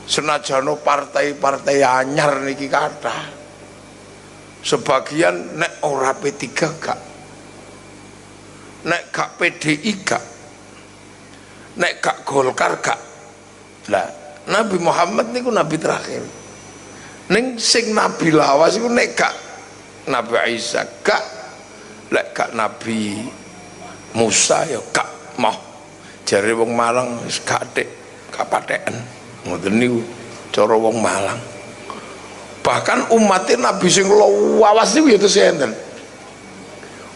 Senajano partai-partai anyar niki kathah. Sebagian nek ora P3 gak. Nek gak PDI gak. Nek gak Golkar gak. Lah, Nabi Muhammad niku nabi terakhir. Ning sing nabi lawas iku nek gak Nabi Isa gak, lek gak Nabi Musa ya gak mau. Jare wong Malang wis gak tek, gak patheken. Ngoten niku cara wong Malang. Bahkan umatnya Nabi sing lawas niku ya enten.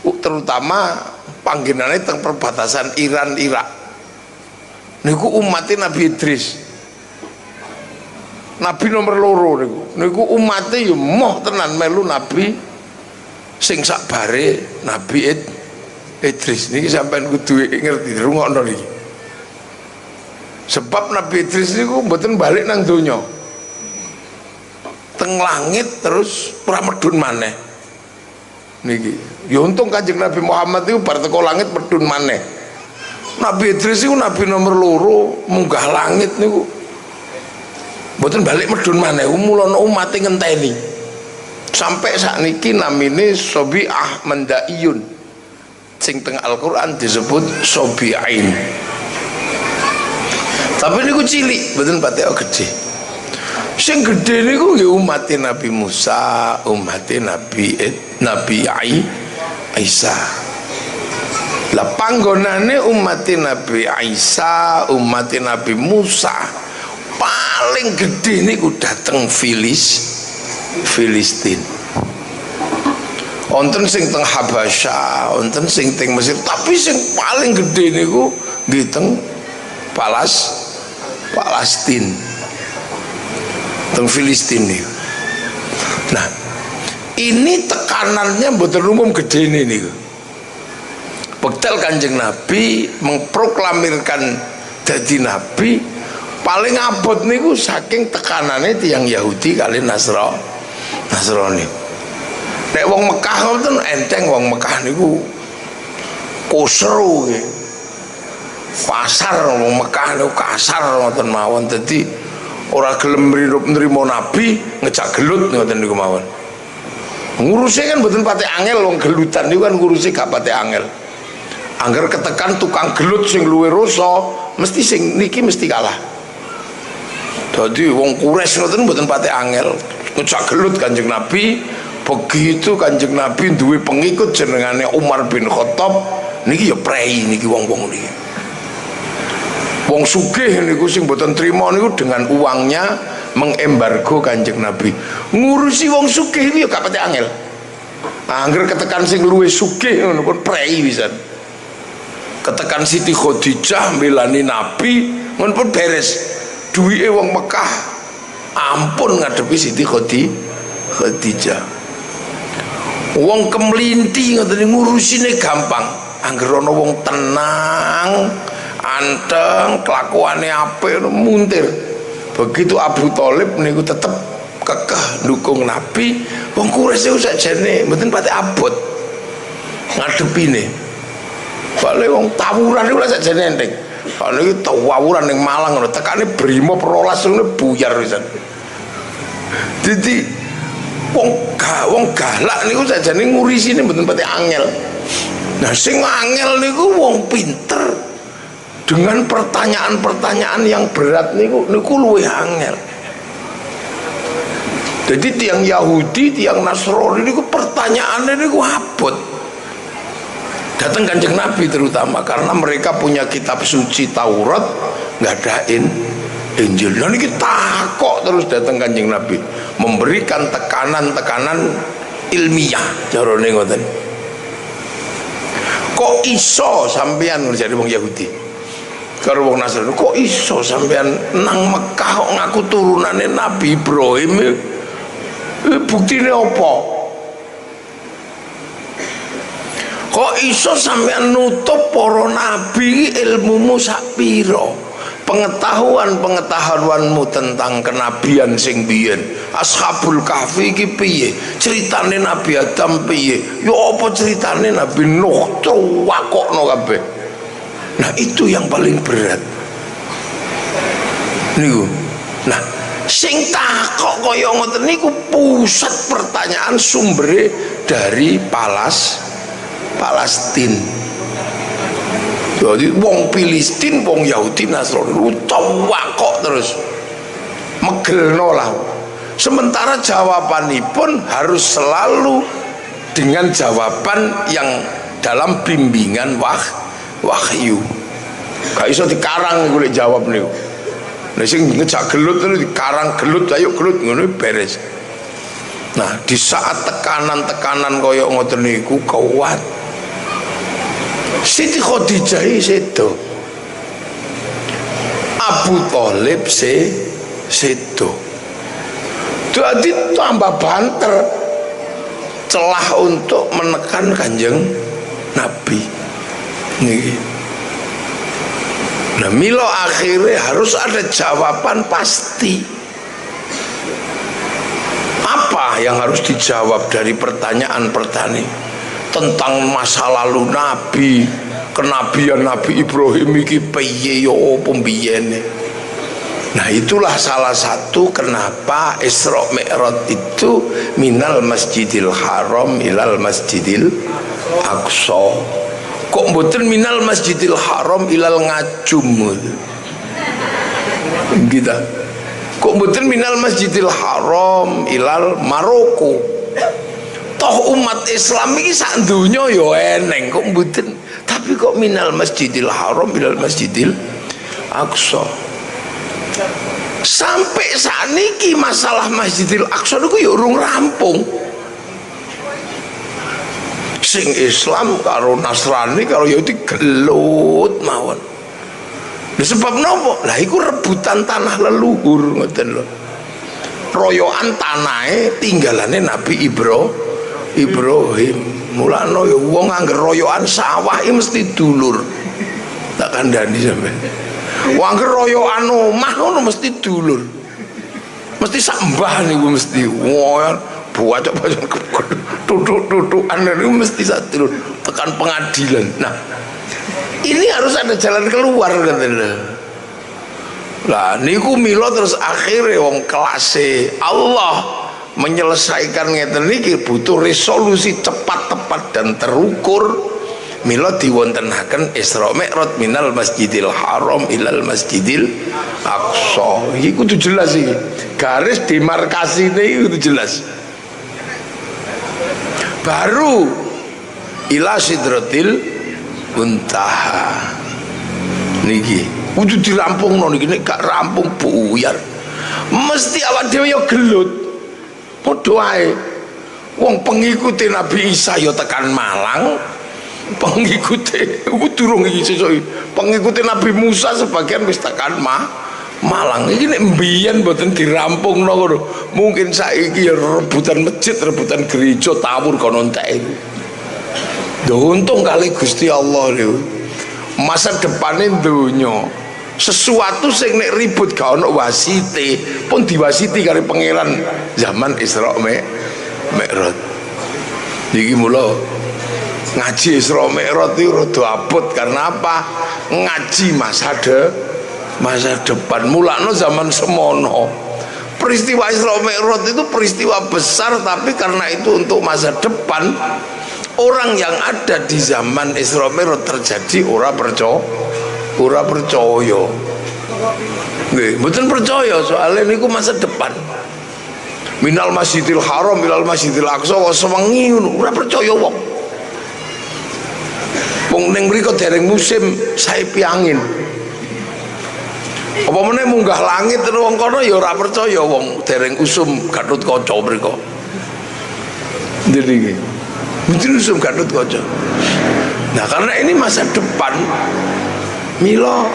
Terutama panggenane teng perbatasan Iran Irak. Niku umatnya Nabi Idris. Nabi nomor loro niku umatnya ya moh tenan melu Nabi sing sakbare Nabi Idris niki sampean kudu ngerti rungokno niki. Sebab Nabi Idris niku mboten balik nang donya. Teng langit terus ora medun maneh. Niki. Ya untung Kanjeng Nabi Muhammad niku bar teko langit medun maneh. Nabi Idris niku nabi nomor loro munggah langit niku. Mboten balik medun maneh, mulane umate ngenteni. Sampai sakniki namine Sobi'ah Mandaiyun. Sing teng Al-Qur'an disebut Sobi'ain. Tapi niku cilik, mboten patek gede. Sing gede niku nggih umate Nabi Musa, umate Nabi Isa. Lah panggonane umate Nabi Isa, umate Nabi Musa paling gede niku dateng Filistin. Wonten sing teng Habasyah, wonten sing teng Mesir, tapi sing paling gede niku nggih teng Palestina. Teng Filistin nih. Nah, ini tekanannya mboten umum gede ini nih. Bektal Kanjeng Nabi mengproklamirkan jadi Nabi paling abot niku saking tekanannya tiang Yahudi kali Nasrani. Nek wong Mekah ngoten enteng, wong Mekah niku kusru nggih. Pasar wong Mekah niku kasar ngoten mawon, dadi ora gelem nrimo Nabi ngejak gelut ngoten niku mawon. Ngurusnya kan mboten pati angel, wong gelutan niku kan ngurusi gak pati angel. Angger ketekan tukang gelut sing luwih rasa, mesti sing niki mesti kalah. Dadi wong Quraisy ngoten mboten pati angel ngejak gelut Kanjeng Nabi. Begitu Kanjeng Nabi duwe pengikut jenengane Umar bin Khattab niki ya prei niki wong-wong niki. Wong sugih niku sing mboten trima niku dengan uangnya mengembargo Kanjeng Nabi. Ngurusi wong sugih iki ya gak pati angel. Angger ketekan sing luwih sugih ngono pun prei pisan. Ketekan Siti Khadijah mbelani Nabi ngono pun beres. Duwike wong Mekah ampun ngadepi Siti Khadijah. Wong kemlinti ngoten ngurusine gampang. Angger ana wong tenang, anteng, kelakuane apik muntir. Begitu Abu Thalib niku tetep kekeh ndukung Nabi, wong Quraisy sakjane mboten pati abot ngadepine. Bale wong tawuran niku sakjane enteng. Kalau niki tawuran ning Malang ngono, tekane Brimob 12 ngono buyar pisan. Dadi wong galak niku sajane ngurisine mboten pati angel. Nah sing angel niku wong pinter dengan pertanyaan-pertanyaan yang berat niku luwih angel. Jadi tiang Yahudi, tiang Nasrani niku pertanyaannya niku abot. Datang Kanjeng Nabi terutama karena mereka punya kitab suci Taurat, ngadain Injil. Nah niki takok terus datang Kanjeng Nabi, memberikan tekanan-tekanan ilmiah carane ngoten. Kok iso sampean jadi wong Yahudi karo wong Nasrani, kok iso sampean nang Mekah kok ngaku turunane Nabi Ibrahim? Buktine apa? Kok iso sampean nutup para nabi ilmumu sak pira? Pengetahuanmu tentang kenabian sing biyen. Ashabul Kahfi iki piye? Critane Nabi Adam piye? Ya apa critane Nabi Nuh? Wakokno kabeh. Nah itu yang paling berat niku. Nah Sing takok kaya ngoten niku pusat pertanyaan sumbere dari Palestina. Jadi wong Filistin, wong Yahudi, Nasrani kok terus megelno lah. Sementara jawabanipun harus selalu dengan jawaban yang dalam bimbingan wahyu. Gak iso dikarang golek jawab niku. Nek sing ngejak gelut terus dikarang gelut, ayo gelut ngono beres. Nah, di saat tekanan-tekanan kaya ngoten niku kuat. Siti Khadijah sedo. Abu Thalib sedo. Jadi tambah banter celah untuk menekan Kanjeng Nabi niki. Nah, milo akhirnya harus ada jawaban pasti. Apa yang harus dijawab dari pertanyaan-pertanyaan tentang masa lalu Nabi, kenabian Nabi Ibrahim iki piye yo pembiyene. Nah, itulah salah satu kenapa Isra Mi'raj itu minal Masjidil Haram ilal Masjidil Aqsa. Kok mboten minal Masjidil Haram ilal Ngajum gitu. Kok mboten minal Masjidil Haram ilal Maroko. Toh umat Islam ini sak donya ya eneng, kok mboten. Tapi kok minal Masjidil Haram ilal Masjidil Aqsa. Sampai saat niki masalah Masjidil Aqsa niku ya urung rampung. Sing Islam karo Nasrani karo Yahudi gelut mawon. Lha sebab nopo? Lah iku rebutan tanah leluhur ngoten lho. Royokan tanahe tinggalane Nabi Ibrahim. Mulane ya wong angger royokan sawah iki mesti dulur. Tak kandhani sampean. Wong angger royokan omah ngono mesti dulur. Mesti sak mbah niku mesti. Bocah-bocah tutuk-tutukan itu mesti satu tekan pengadilan. Nah, ini harus ada jalan keluar katanya. Lah niku milo terus akhirnya wong kelase Allah menyelesaikan ngeten niki butuh resolusi cepat, tepat dan terukur. Milo diwontenaken Isra Mi'raj minal Masjidil Haram ilal Masjidil Aqsa. Iki kudu jelas iki. Garis demarkasine iki kudu jelas. Baru ila sidratil muntaha niki kudu dirampungno niki, nek gak rampung buyar mesti awak dhewe ya gelut. Padha ae wong pengikuti Nabi Isa ya tekan Malang, pengikuti durung iki sesuk pengikuti Nabi Musa sebagian wis tekan Malang. Iki nek mbiyen mboten dirampungno ngono, mungkin saiki ya rebutan masjid, rebutan gereja tawur kono entek. Untung kali Gusti Allah niku. Masa depane donya. Sesuatu sing nek ribut gak ono wasite, pun diwasiti karo pangeran zaman Isra Mi'raj. Iki mula ngaji Isra Mi'raj itu rada abot karena apa? Ngaji masa depan. Mulakno zaman semono peristiwa Isra Mi'raj itu peristiwa besar, tapi karena itu untuk masa depan orang yang ada di zaman Isra Mi'raj terjadi ora percaya nggih, mboten percaya soalnya niku masa depan. Minal Masjidil Haram ilal Masjidil Aqsa kok sewengi ngono ora percaya wong. Wong ning mriku dereng musim saepi angin. Apa meneh munggah langit terus wong kono ya ora percaya wong dereng usum Gatotkaca mriku. Jadi iki. Mungkin usum Gatotkaca. Nah, karena ini masa depan mila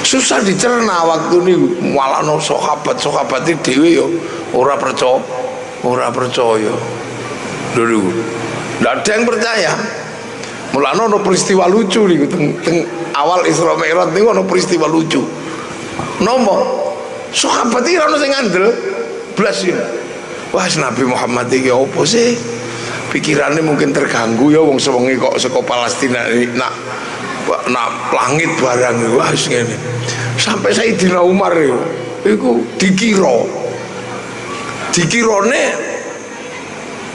susah dicerna waktu niku. Walano sahabat-sahabat dhewe ya ora percaya. Lho. Ndak ada yang percaya. Mulane ono peristiwa lucu niku teng awal Isra Mi'raj niku ono peristiwa lucu. Nomo sahabat iki ora ono sing ngandel blas ya. Wah, Nabi Muhammad iki opo sih? Pikirannya mungkin terganggu ya wong sewengi kok saka Palestina nak langit barang wah ngene. Sampai Sayyidina Umar ya. iku dikirone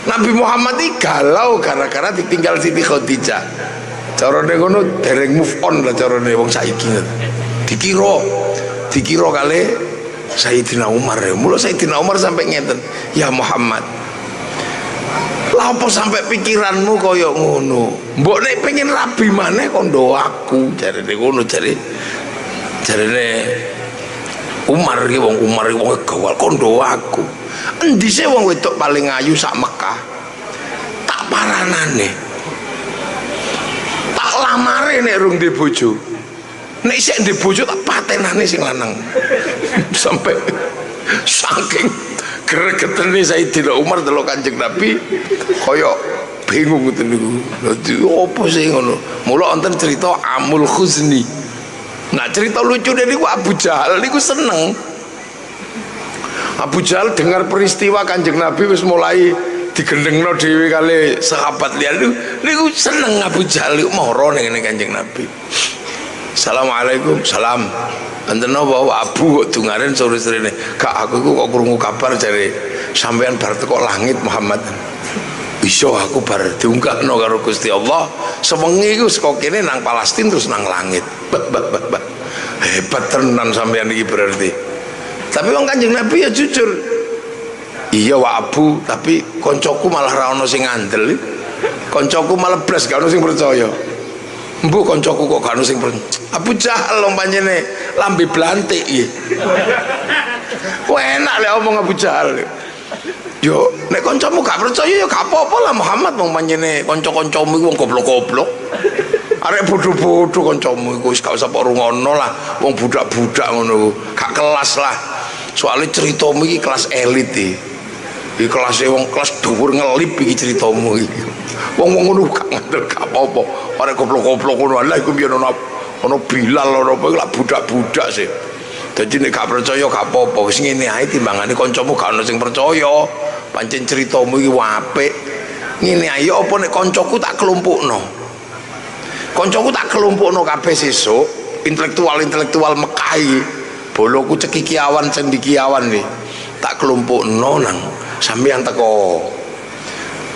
Nabi Muhammad iki galau gara-gara ditinggal Siti Khadijah. Carane ngono dereng move on lah carane wong saiki. Dikira kali Sayyidina Umar ya. Mula Sayyidina Umar sampai ngeten, "Ya Muhammad, lha apa sampai pikiranmu kaya ngono? Mbok nek pengen rabi maneh kondo aku." Jarene ngono jarene Umar iki wong gawal kondo aku. Endi sih wong wedok paling ayu sak Mekah? Tak paranane. Tak lamare nek rung di bojo. Nek isih di bojo tak patenane sing lanang. Sampai saking gregetene Sayyidina Umar delok Kanjeng Nabi kaya bingung ngoten niku. Lha opo sih ngono? Mula wonten cerita Amul Khuzni. Nah, cerita lucu niku Abu Jahal niku seneng. Abu Jahal dengar peristiwa Kanjeng Nabi wis mulai digendengno dhewe kali sahabat liyan niku seneng Abu Jahal niku mara ning Kanjeng Nabi. Assalamualaikum, salam. Enten napa Abu kok dungaren sore-sorene? Kak, aku iku kok krungu kabar jare sampean bar teko langit Muhammad. Bisa aku bar diunggahno karo Gusti Allah, sewengi iku saka kene nang Palestina terus nang langit. Hebat tenan sampean iki berarti. Tapi wong Kanjeng Nabi ya jujur. Iya wa Abu, tapi koncoku malah ra ono sing ngandel. Koncoku malah blas gak ono sing percaya. Mbok koncoku kok gak ono sing percaya. Abu Jahal lho pancene lambe blantik iki. Kok enak lek omong Abu Jahal. Yo nek kancamu gak percaya ya gak apa-apa lah Muhammad wong pancene kanca-kancamu iku wong goblok-goblok. Arek bodho-bodho kancamu iku wis gak usah kok rungono lah wong budak-budak ngono. Gak kelas lah. Soale ceritamu iki kelas elit iki. Iki kelas wong kelas dhuwur ngelip iki ceritamu iki. Wong-wong ngono gak ngandel gak apa-apa. Arek goblok-goblok ngono lha iku biyen ono Bilal ono apa lak budak-budak sih. Dadi nek gak percaya gak apa-apa wis ngene ae timbangane kancamu gak ono sing percaya. Pancen ceritamu iki apik. Ngene ae apa nek kancaku tak kelompokno. Kancaku tak kelompokno kabeh sesuk intelektual Mekah iki. Boloku cekikiawan cendikiawan iki. Tak kelompokno nang sampeyan teko.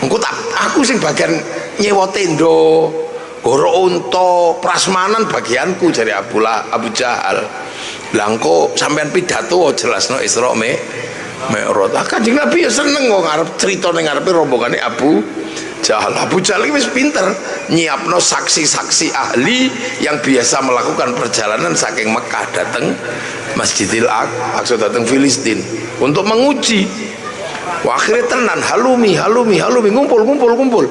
Engko tak aku sing bagian nyewa tenda, goro unta, prasmanan bagianku jare Abu Jahal. Lah engko sampean pidato jelasno Isra Mi'raj. Kanjeng Nabi ya seneng kok ngarep crita ning ngarepe rombongane Abu Jahal. Abu Jahal wis pinter nyiapno saksi-saksi ahli yang biasa melakukan perjalanan saking Mekah datang Masjidil Aqsa datang Filistin untuk menguji. Wah, akhirnya tenan halumi ngumpul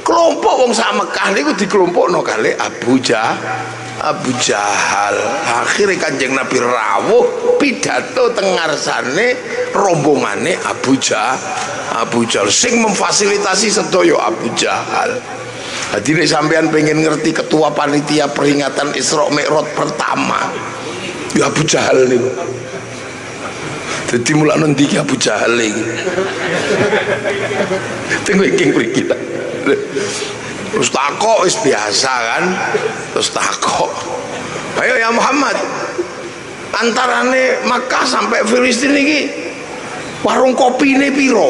kelompok wong sak Mekah niku dikelompokno kali Abu Jahal. Akhirnya Kanjeng Nabi rawuh pidato teng ngarsane rombongane Abu Jahal sing memfasilitasi sedaya Abu Jahal. Jadi nek sampean pengen ngerti ketua panitia peringatan Isra Mi'raj pertama ya Abu Jahal niku. Jadi mulai nanti Abu Jahal lagi. Tunggu ingin kita. Terus takok is biasa kan. Terus takok. Ayo ya Muhammad. Antarane Makkah sampai Filistin ini warung kopi ini piro?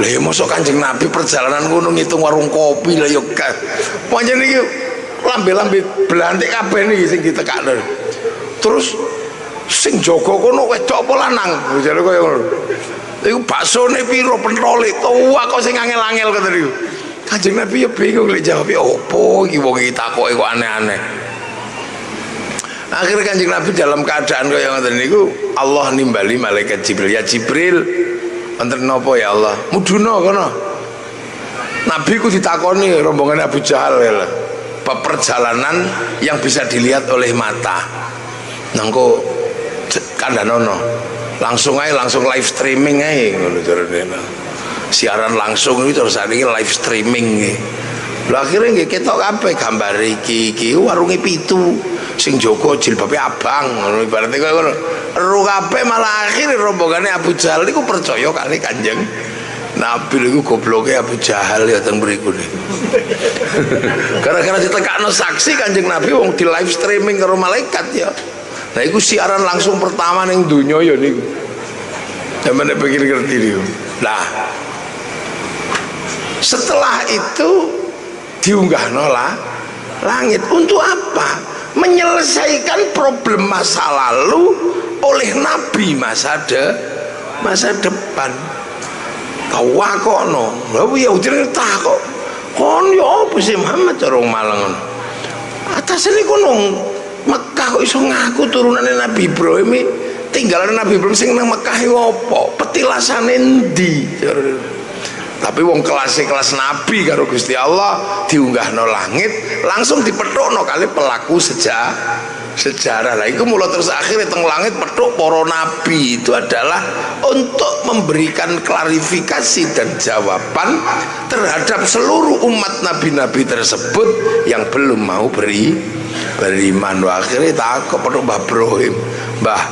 Lah ya mosok Kanjeng Nabi perjalanan ngono ngitung warung kopi lah yo. Pancen iki lambe-lambe blantik kabeh niki sing ditekakno. Terus sing jaga kono wedok apa lanang jare kaya ngono iku baksone piro pentole tuwa kok sing angel-angel ngoten niku Kanjeng Nabi ya bingung lek jawab opo iki wong iki takoke kok aneh-aneh. Akhirnya Kanjeng Nabi dalam keadaan kaya ngoten niku Allah nimbali malaikat Jibril. Ya Jibril wonten napa ya Allah muduna kono Nabi ku ditakoni rombongan Abu Jahal ya perjalanan yang bisa dilihat oleh mata nangko kandhanono langsung live streaming ae ngono jarene. Siaran langsung itu terus sakniki live streaming nggih. Lha akhire nggih ketok kabeh gambar iki warunge pitu sing jaga jilbabe abang ngono ibarate kaya ngono. Ero kabeh malah akhire rombongane Abu Jahal niku percaya kali Kanjeng Nabi niku gobloke Abu Jahal ya teng mriku niku. Gara-gara ditekakno saksi Kanjeng Nabi wong di live streaming karo malaikat ya. Nah iku siaran langsung pertama ning donya ya niku. Sampeyan pikir ngerti niku. Nah, setelah itu diunggahno lah langit untuk apa? Menyelesaikan problem masa lalu oleh Nabi masa depan. Kau wakono, lalu ya udah takok. Kon yo apa sih Muhammad orang Malang? Atas ini kono Mekah kok iso ngaku turunannya Nabi Ibrahim, tinggalan Nabi Ibrahim sing nang Mekah opo? Petilasane endi? Tapi wong kelas Nabi karo Gusti Allah diunggahno langit langsung dipethukno kali pelaku sejarah lah. Itu mulai terus akhirnya teng langit petuk para nabi itu adalah untuk memberikan klarifikasi dan jawaban terhadap seluruh umat nabi-nabi tersebut yang belum mau beriman. Akhirnya takut petuk Mbah Ibrahim, Mbah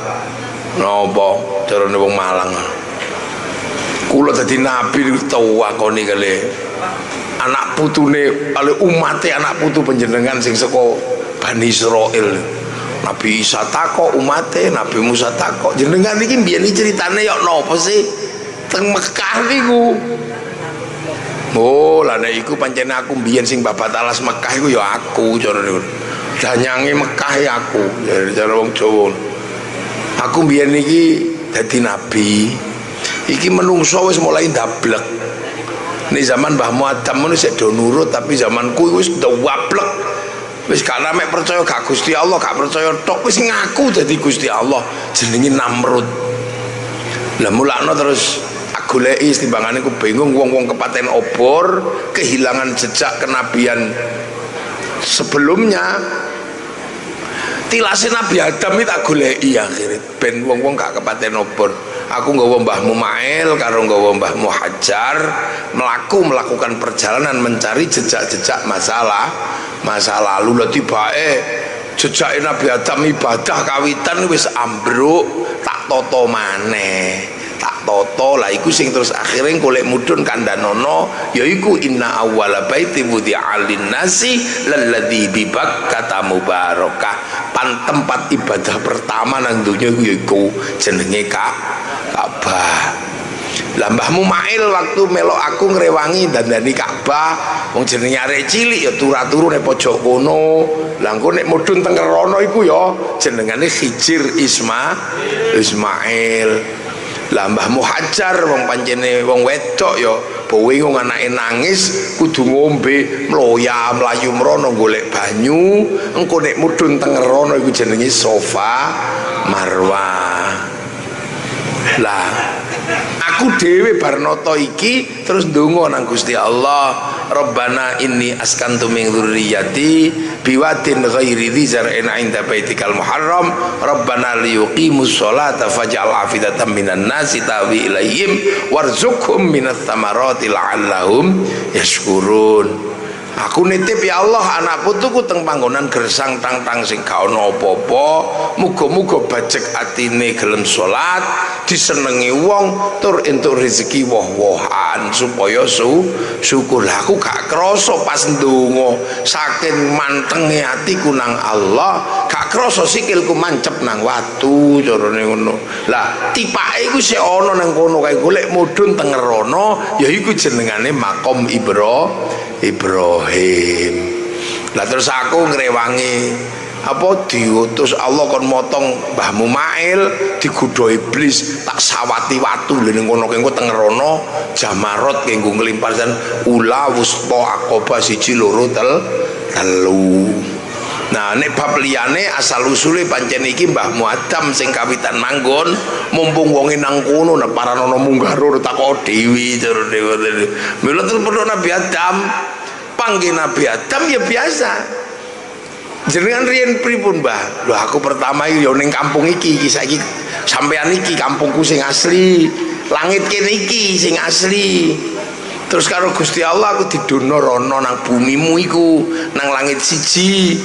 nopo carane wong Malang kula dadi nabi tau akoni kali anak putune kali umate anak putu panjenengan sing saka Bani Israil. Nabi Isa takok umate, Nabi Musa takok jenengan iki mbiyen iki ceritane ya napa sih teng Mekah niku. Oh lah nek iku pancen aku mbiyen sing babat alas Mekah iku ya aku cara niku. Danyange Mekah ya aku cara wong Jawa. Aku mbiyen iki dadi nabi. Iki menungso wis mulai ndablek. Nek zaman Mbah Muadam ngono sik do nurut tapi zamanku wis ndawablek. Wis gak mek percaya gak Gusti Allah, gak percaya tok wis ngaku dadi Gusti Allah, jenenge Namrud. Lah mulakno terus aku goleki timbangane ku bingung wong-wong kepaten obor, kehilangan jejak kenabian sebelumnya. Tilase Nabi Adam iki tak goleki akhire ben wong-wong gak kepaten obor. Aku nggawa Mbah Mumail karo nggawa Mbah Muhajar melakukan perjalanan mencari jejak-jejak masa lalu. Lah tibake jejake Nabi Adam ibadah kawitan wis ambruk, tak toto maneh. Tak toto lah iku sing terus akhirnya golek mudhun kandhanono yaiku inna awwala baiti wudi'a lin-nasi lalladzi bi Bakkah mubarakah. Tempat ibadah pertama nang donya iku jenenge Ka'bah. Lah Mbah Mumail waktu melok aku ngrewangi dandani Ka'bah wong jenenge arek cilik ya turu-turu nek pojok kono. Lah engko nek mudhun teng rono iku ya jenengane Khijir Ismail. Lah Mbah Muhajar wong pancene wong wedok ya bingung anake nangis kudu ngombe mloya mlayu mrono golek banyu engko nek mudhun teng rono iku jenenge Safa Marwah. Lah aku dhewe bar nata iki terus ndonga nang Gusti Allah, Rabbana inni askantu min dzurriyyati biwadin ghairi dzi zar'in 'inda baitikal muharram Rabbana liyuqimus sholata faj'al afidatan minan nasi tawi ilaihim warzuqhum minats thamarati la'allahum yashkurun. Aku nitip ya Allah anak putuku teng panggonan gersang tang-tang sing gak ono apa-apa, muga-muga bajek atine gelem salat, disenengi wong, tur entuk rezeki woh-wohan supaya syukur. Aku gak krasa pas ndonga saking mantenge atiku nang Allah, gak krasa sikilku mancep nang watu carane ngono. Lah tipake iku sik ana nang kono kae golek mudhun teng rono ya iku jenengane Maqam Ibrahim. Lah terus aku ngrewangi apa diutus Allah kon motong Mbah Mumail digodho iblis tak sawati watu ning kono engko teng rono Jamarot kanggo nglimparsan ula wusta aqaba 1 2 3. Nah nek bab liyane asal usule pancen iki Mbah Muadam sing kawitan manggon mumpung wonge nang kono nek paranono munggah takok dewi cara dewe. Mila terus perlu Nabi Adam panggil Nabi Adam ya biasa. Jenengan riyen pripun Mbah? Lho aku pertama yo ning kampung iki saiki sampean iki kampungku sing asli. Langit kene iki sing asli. Terus karo Gusti Allah aku didono rono nang bumimu iku, nang langit siji.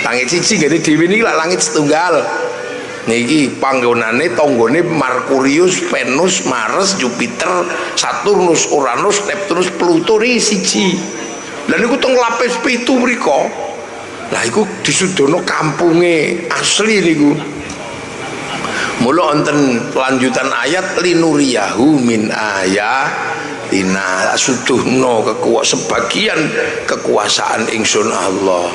Langit siji gede dhewe niki lak langit setunggal. Niki panggonane tanggane Merkurius, Venus, Mars, Jupiter, Saturnus, Uranus, Neptunus, Pluto iki siji. Lah niku teng lapis 7 mriko. Lah iku disudono kampunge asli niku. Mula wonten lanjutan ayat linuriyahu min ayatina, suduhno sebagian kekuasaan ingsun Allah.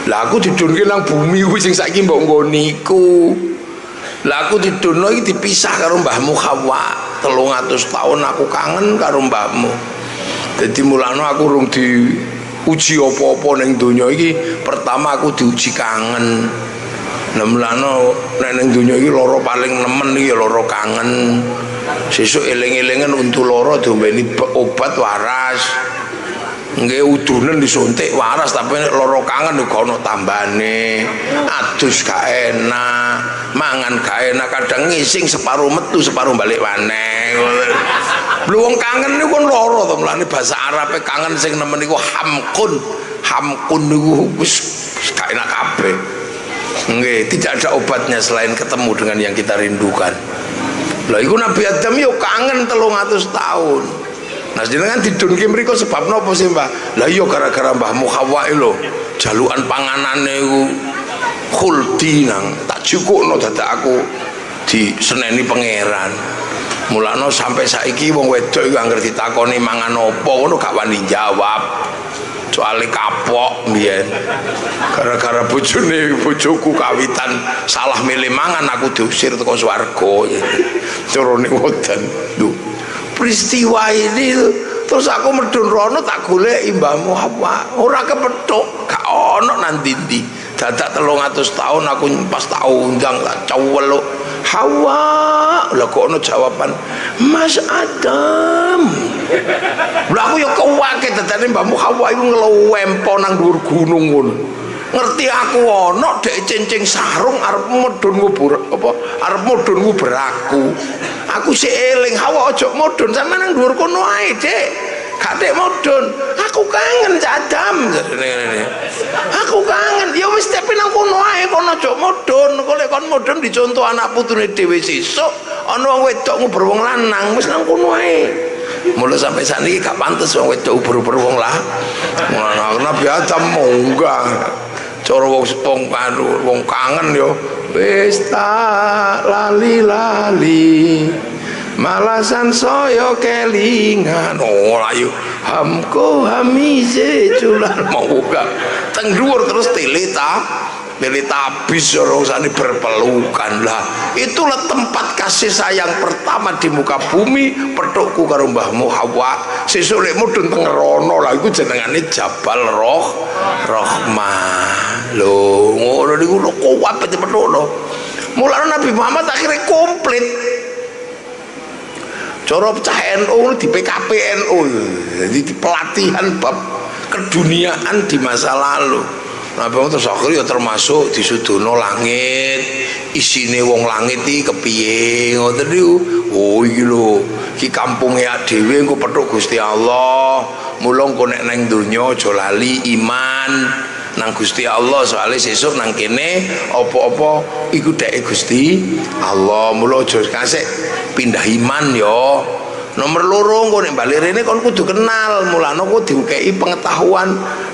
Lah aku didunke nang bumi kuwi sing saiki mbok nggoni iku. Lah aku didono iki dipisah karo mbahmu Hawa 300 tahun aku kangen karo mbahmu. Jadi mulane aku rung diuji apa-apa ning donya iki. Pertama aku diuji kangen. Nah mulane nek ning donya iki lara paling nemen iki lara kangen. Sesuk eling-elingan untu lara diombeni obat waras. Nggih udunen disuntik waras, tapi nek lara kangen uga ana tambane. Adus gak enak, mangan gak enak, kadang ngising separuh metu separuh balik maneh. Lho wong kangen niku kon lara to, mulane bahasa Arabe kangen sing nemen niku hamkun. Hamkun niku wis gak enak kabeh. Nggih, tidak ada obatnya selain ketemu dengan yang kita rindukan. Lah iku Nabi Adam yo kangen 300 tahun. Nah jenengan didunke mriku sebab napa sih Mbah? Lah iya gara-gara mbahmu Hawa lho jalukan panganane iku khuldi nang tak cukukno dadak aku diseneni pangeran. Mulane sampai saiki wong wedok iku anggere ditakoni mangan apa ngono gak wani jawab. Soale kapok mbiyen. Gara-gara bojoku kawitan salah milih mangan aku diusir teko swarga. Turune ngoten. Lho peristiwa ini terus aku medun rono tak golek mbahmu Hawa ora kepethuk gak ono nang ndi dadak 300 tahun aku pas tak undang tak ceweluk Hawa lha kok ono jawaban Mas Adam. Lha aku yo kewake dadane mbahmu Hawa iku ngelowempo nang dhuwur gunung ngono. Ngerti aku ono dek cincing sarung arep medun ngubur apa arep medun nguber aku sik eling Hawa ojo modon sampe nang dhuwur kono ae Dik gak dek modon aku kangen Cadam aku kangen ya wis tapi nang kono ae kono ojo modon kok lek kon modon dicontoh anak putune dhewe sesuk ana wong wedok nguber wong lanang wis nang kono ae. Mulai sampai saat ini gak pantes wong wedok uber-uber wong lah. Nabi Adam munggah cara wong kangen yo wis tak lali-lali malasan saya kelingan ayo hamko hamise culan munggah teng dhuwur terus teletabis orang berpelukan lah. Itulah tempat kasih sayang pertama di muka bumi petukku karo mbahmu Hawa sesuk lek mudhun teng rono lah iku jenengane Jabal Rahmah. Lho ngono niku kuwat petukno. Mulane Nabi Muhammad akhirnya komplit cara pecah NU di PKP NU jadi pelatihan bab keduniaan di masa lalu. Nabi Muhammad akhirnya termasuk disudono langit isine wong langit iki kepiye ngoten niku. Oh iki lho iki kampunge dhewe engko petuk Gusti Allah. Mula engko nek nang donya aja lali iman nang Gusti Allah soalnya sesuk nang kene apa-apa iku deke Gusti Allah. Mula aja kasih pindah iman yo. Nomor loro engko nek bali rene kon kudu kenal, mulane kok diukei pengetahuan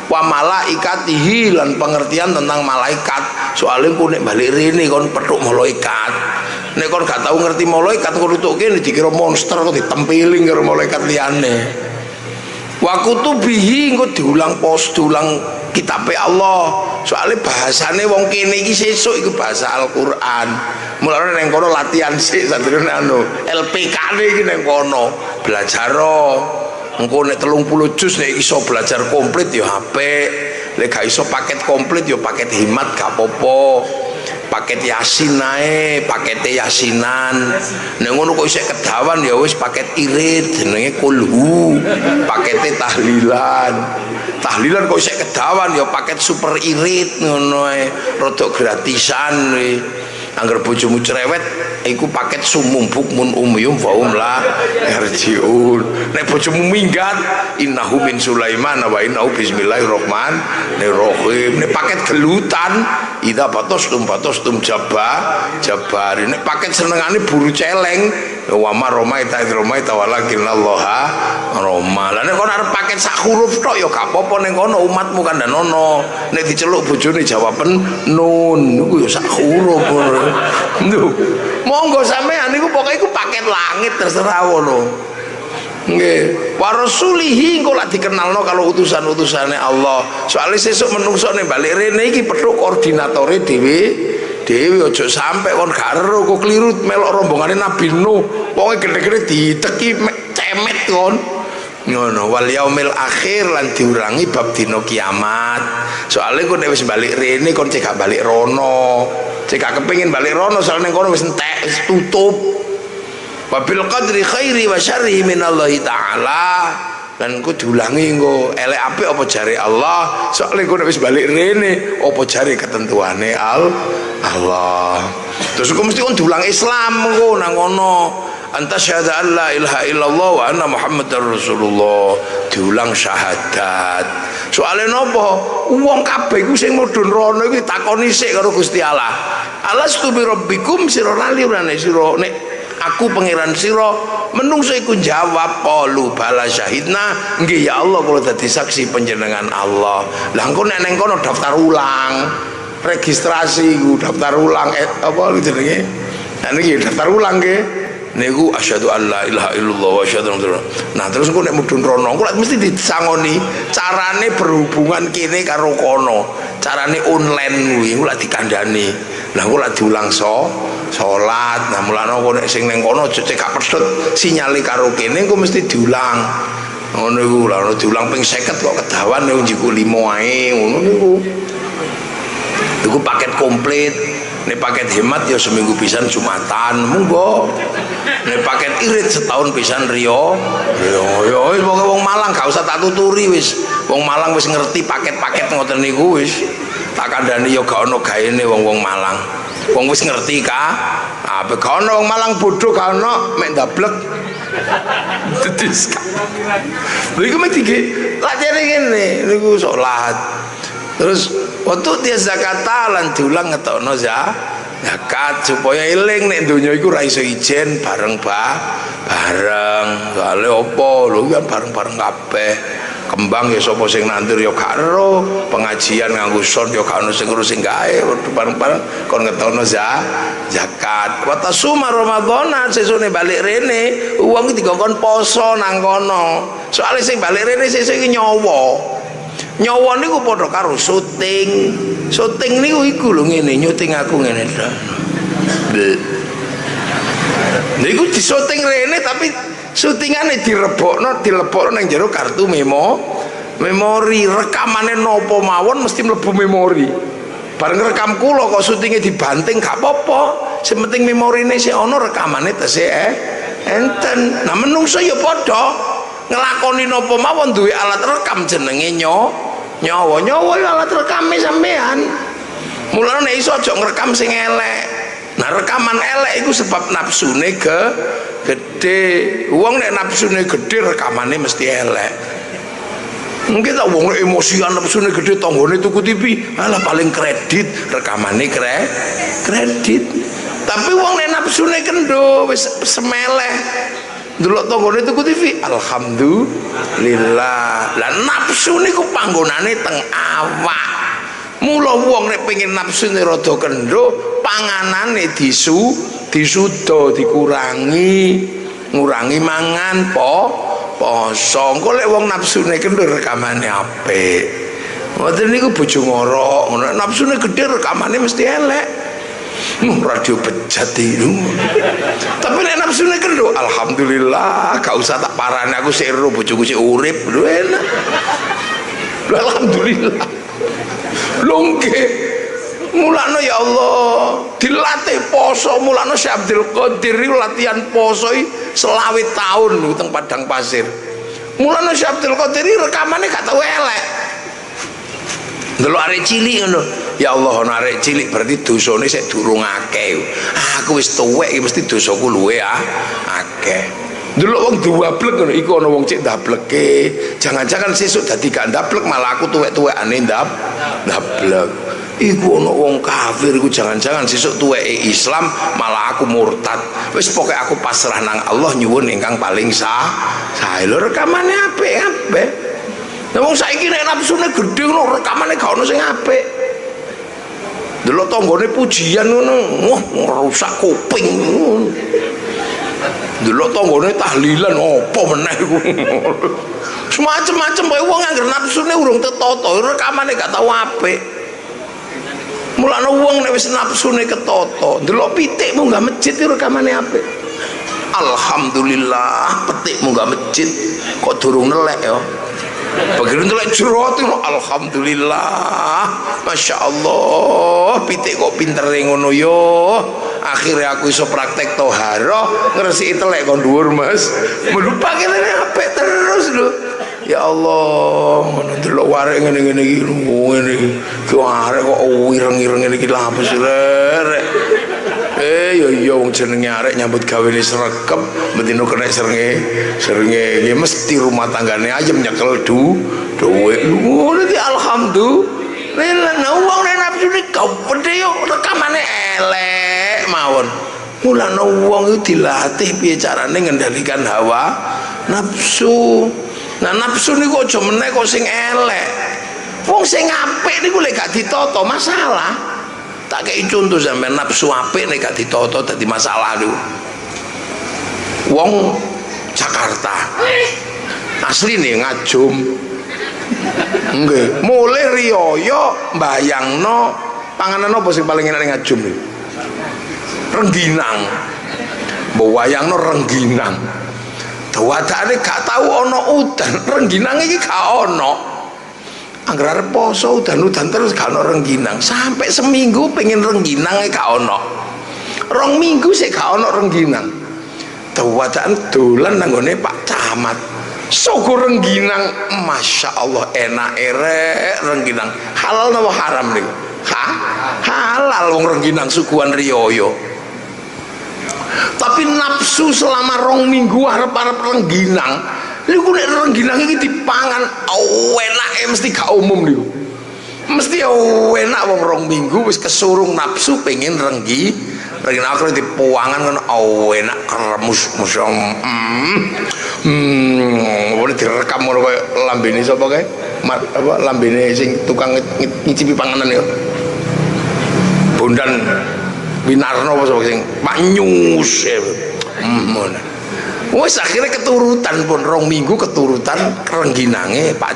wa malaikatihi lan pengertian tentang malaikat. Soalnya engko nek bali rene kon petuk malaikat. Nek kon gak tau ngerti malaikat kon utuke dikira monster kok ditempiling karo malaikat liyane. Wa kutubihi engko diulang kitabe Allah. Soalnya bahasane wong kene iki sesuk iku bahasa Al-Qur'an. Mulane nang kono latihan sik sadurunge LPK-ne iki nang kono belajar. Engko nek 30 juz nek iso belajar komplit ya apik. Lek gak iso paket komplit ya paket himat gak apa-apa. Paket yasin ae, pakete yasinan. Nek ngono kok isih kedawan ya wis paket irit jenenge kulhu. Pakete tahlilan. Tahlilan kok isih kedawan ya paket super irit ngono ae. Rodok gratisan kuwi. Angger bojomu cerewet iku paket sumum bukmun umyum faum la yarjiun. Nek bojomu minggat innahu min Sulaiman wa innahu bismillahirrahmanirrahim. Nek paket gelutan idza batastum jabar. Nek paket senengane buru celeng wa ma romaita id romaita walakin Allah roma. Lah nek kono arep paket sak huruf tok ya gak apa-apa ning kono umatmu kandhanono. Nek diceluk bojone jawaben nun niku ya sak huruf. Lho, monggo sampean niku pokoke iku paket langit terserah ngono. Nggih, wa rasulihi engko lak dikenalno kalau utusan-utusane Allah. Soale sesuk menungso nek balik rene iki petuk koordinatore dhewe aja sampai kon gak ero kok kliru melok rombongane Nabi Nuh. Wong gede-gede diteki cemet kon. Ngono wal yaumil akhir lan diurangi bab dina kiamat. Soale kon nek wis balik rene kon cek gak balik rono. Cek gak kepengin balik rono soalnya ning kono wis entek wis tutup. Wabil qadri khairi wa syarri minallahi ta'ala. Dan ku diulangi engko elek apik apa jare Allah, soalnya ku nek wis balik rene apa jare ketentuane Allah. Terus ku mesti kon diulang Islam engko nang ngono. Anta syahada alla ilaha illallah wa anna muhammadar rasulullah, diulang syahadat. Soale napa? Wong kabeh iku sing mudhun rono iki takoni sik karo Gusti Allah. Alastu bi rabbikum sira lali urane sira nek aku pangeran sira. Menungso iku jawab qalu bala syahidna, nggih ya Allah kula dadi saksi panjenengan Allah. Lah engko nek neng kono daftar ulang, registrasi iku daftar ulang apa jenenge? Nah niki daftar ulang nggih. Niku asyhadu alla ilaha illallah wa asyhadu anna. Nah terus engko nek mudhun rono engko mesti disangoni carane berhubungan kene karo kono. Carane online kuwi engko lak dikandhani. Lah engko lak diulang salat. Nah mulane kok nek sing ning kono aja cekak pedhot sinyale karo kene engko mesti diulang. Ngono iku lha diulang ping 50 kok kedawan nek njiku 5 ae ngono niku. Iku paket komplit. Nek paket hemat ya seminggu pisan Jumatan monggo. Nek paket irit setahun pisan Rio. Yo wis pokoke wong Malang gak usah tak tuturi wis. Wong Malang wis ngerti paket-paket ngoten niku wis. Tak kandhani ya gak ono gaene wong-wong Malang. Wong wis ngerti ka. Apa gak ono wong Malang bodoh gak ono mek ndablek. Dedis. Lha iku mesti lajare ngene niku salat. Terus waktu dia zakat lan diulang ngetokno zakat supaya eling nek donya iku ra iso ijen bareng bareng. Soale opo lho kan bareng-bareng kabeh. Kembang ya sapa sing nandur ya gak ero, pengajian nganggo son ya gak ono sing ngurusi gawe, bareng-bareng kon ngetokno zakat. Wa tasuma ramadhana sesune balik rene wong iki dikon poso nang kono. Soale sing balik rene sesuk iki nyawa. Nyawa niku padha karo syuting. Syuting niku iku lho ngene, nyuting aku ngene to. Niku disyuting rene tapi syutingane dilebokno nang jero kartu memori. Rekamane napa mawon mesti mlebu memori. Bareng rekam kula kok syutinge dibanting gak apa-apa. Sing penting memorine sik ana rekamane tesih enten. Nah menungso ya padha ngelakoni napa mawon duwe alat rekam jenenge nyawa ya alat rekame sampean. Mulane nek iso aja ngrekam sing elek. Nah rekaman elek iku sebab nafsune gede. Wong nek nafsune gede rekamane mesti elek. Mungkin tak wong emosian nafsune gede tanggane tuku TV, alah paling kredit rekamane kredit. Tapi wong nek nafsune kendo wis semeleh delok tanggane tuku TV, alhamdulillah. Lah nafsu niku panggonane teng awak. Mula wong nek pengen nafsune rada kendo, panganane disuda ngurangi mangan poso. Engko lek wong nafsune kendo rekamane apik. Ngoten niku bojo ngorok, ngono nafsune gedhe rekamane mesti elek. Radio bejat itu. Tapi nek nafsune kendo, alhamdulillah, gak usah tak parani aku sik ero bojoku sik urip, lho enak. Lho alhamdulillah. Longke. Mulane ya Allah, dilatih poso mulane Syekh Abdul Qadir latihan poso selawe tahun niku teng Padang Pasir. Mulane Syekh Abdul Qadir rekamane gak tau elek. Delok arek cilik ngono. Ya Allah ana arek cilik berarti dosane sik durung akeh. Aku wis tuwek mesti dosaku luwe akeh. Delok wong duwablek ngono iku ana wong cek ndableke. Jangan-jangan sesuk dadi gak ndablek malah aku tuwek-tuwekane ndablek. iku ono wong kafir iku jangan-jangan sesuk tuweke Islam malah aku murtad. Wis pokoke aku pasrah nang Allah nyuwun ingkang paling sae. Lho rekamane apik kabeh. Lah wong saiki nek nafsune gedhe ngono rekamane gak ono sing apik. Delok tanggane pujian ngono, wah rusak kuping. Delok tanggane tahlilan apa meneh iku. Semacam-macam wae wong anggere nafsune urung tetata, rekamane gak tau apik. Mulane wong nek wis nafsune ketata, delok pitik munggah masjid iku rekamane apik. Alhamdulillah petik munggah masjid kok durung nelek ya. Begitu nelek jerot itu alhamdulillah. Masya Allah pitik kok pintere ngono yo. Akhirnya aku iso praktek toharo ngresiki telek kon dhuwur Mas. Melupa kene apik terus lho. Ya Allah, ngono delok warek ngene-ngene iki ngene iki. Ki arek kok wireng-ireng ngene iki lha apa sih rek? Ya wong jenenge arek nyambut gawene sregep, bendino kena serenge nggih mesti rumah tanggane ayem nyekel duwe. Ngono iki alhamdulillah. Nah wong nek nafsune gawedhe yo rekamane elek mawon. Mulane wong iku dilatih piye carane ngendalikan hawa nafsu. Nah nafsu niku aja meneh kok sing elek. Wong sing apik niku lek gak ditata masalah. Tak kei contoh sampean nafsu apik nek gak ditata dadi masalah niku. Wong Jakarta. Asli nih ngajum. Nggih, mulai riyaya mbayangno panganan apa sing paling enak ngajum niku? Rengginang. Mbok wayangno rengginang. Wadane gak tahu ono udan, rengginang iki gak ono. Angger arep poso udan-udan terus gak ono rengginang. Sampai seminggu pengen rengginang gak ono. 2 minggu sik gak ono rengginang. Wadane dolan nang gone Pak Camat. Sogo rengginang, Masya Allah enak rek rengginang. Halal napa haram niku? Halal wong rengginang suguhan riyoyo. Tapi nafsu selama 2 minggu arep-arep rengginang niku nek rengginang iki dipangan enake mesti gak umum niku. Mesti enak wong 2 minggu wis kesurung nafsu pengen rengginang akhirnya dipuangan kan enak kremus boleh direkam ngono koyo lambene sapa kae apa lambene sing tukang ngicipi panganan ya Bondan Winarno apa sapa sing Pak Nyus ngono. Wis akhirnya keturutan pun 2 minggu keturutan rengginange Pak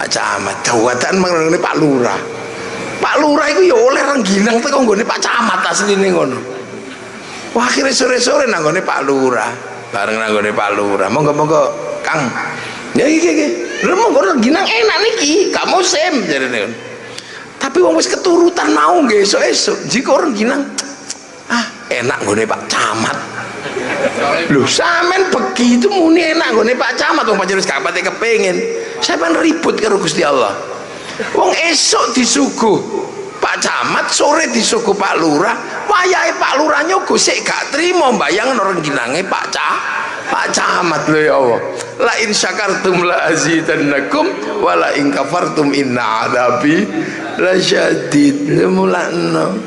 Camat. Dawatan mengrene Pak Lurah. Pak Lurah iku ya oleh rengginang teko nggone Pak Camat asline ngono. Wah akhirnya sore-sore nang nggone Pak Lurah. Bareng nang nggone Pak Lurah. Monggo-monggo Kang. Ya iki. Lha monggo rengginang enak niki, gak musim jarene. Tapi wong wis keturutan mau nggih esuk-esuk jika rengginang enak nggone Pak Camat. Lho sampean begitu muni enak nggone Pak Camat wong pancen wis gak pati kepengin. Sampean ribut karo Gusti Allah. Wong esuk disuguh Pak Camat, sore disuguh Pak Lurah, wayahe Pak Lurah nyogo sik gak trimo mbayang rengginange Pak Camat lho ya Allah. La in syakartum la azidannakum wa la in kafartum inna adabi lasyadid. Mulane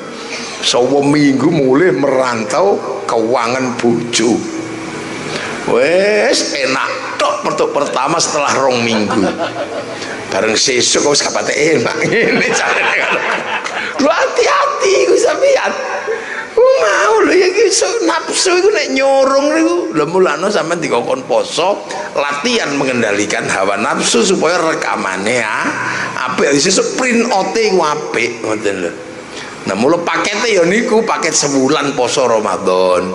1 minggu mulai merantau keuangan bojo. Wes enak tok pertama setelah 2 minggu. Bareng sesuk wis gak pate enak ngene carane kan. Lu hati-hati ku sampean. Mau lho ya iki nafsu iku nek nyorong niku lho mulane sampean dikon poso latihan mengendalikan hawa nafsu supaya rekamane apik sesuk print ote ku apik ngoten lho. Nah mula pakete ya niku paket sebulan poso Ramadan.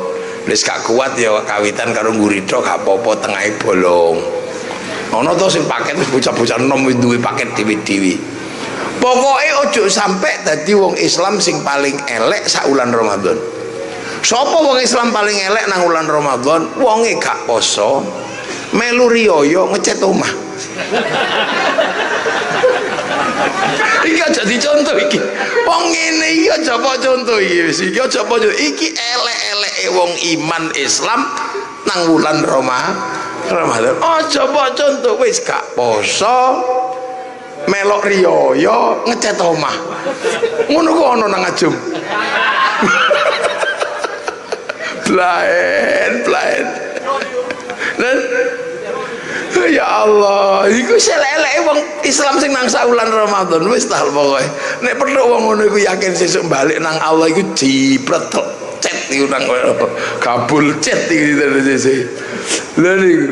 Wis gak kuat ya kawitan karo ngurito gak apa-apa tengahe bolong. Ana to sing paket wis bocah-bocah enom duwe paket dhewe-dhewe. Pokoke ojo sampai dadi wong Islam sing paling elek sak wulan Ramadan. Sapa wong Islam paling elek nang wulan Ramadan? Wonge gak poso, melu riyaya ngecat omah. Iki aja dicontoh iki. Wong ngene iki aja apa contoh iki wis iki aja apa iki elek-eleke wong iman Islam nang wulan Ramadan. Aja apa contoh wis gak poso melok riyaya ngecat omah. Ngono kok ana nang Ajum. Blaen. Ya Allah, iku seleleke wong Islam sing nang saulan Ramadan wis ta pokoke. Nek perlu wong ngono iku yakin sesuk balik nang Allah iku jipret cet iku nang kabul cet iki terus. Lha niku.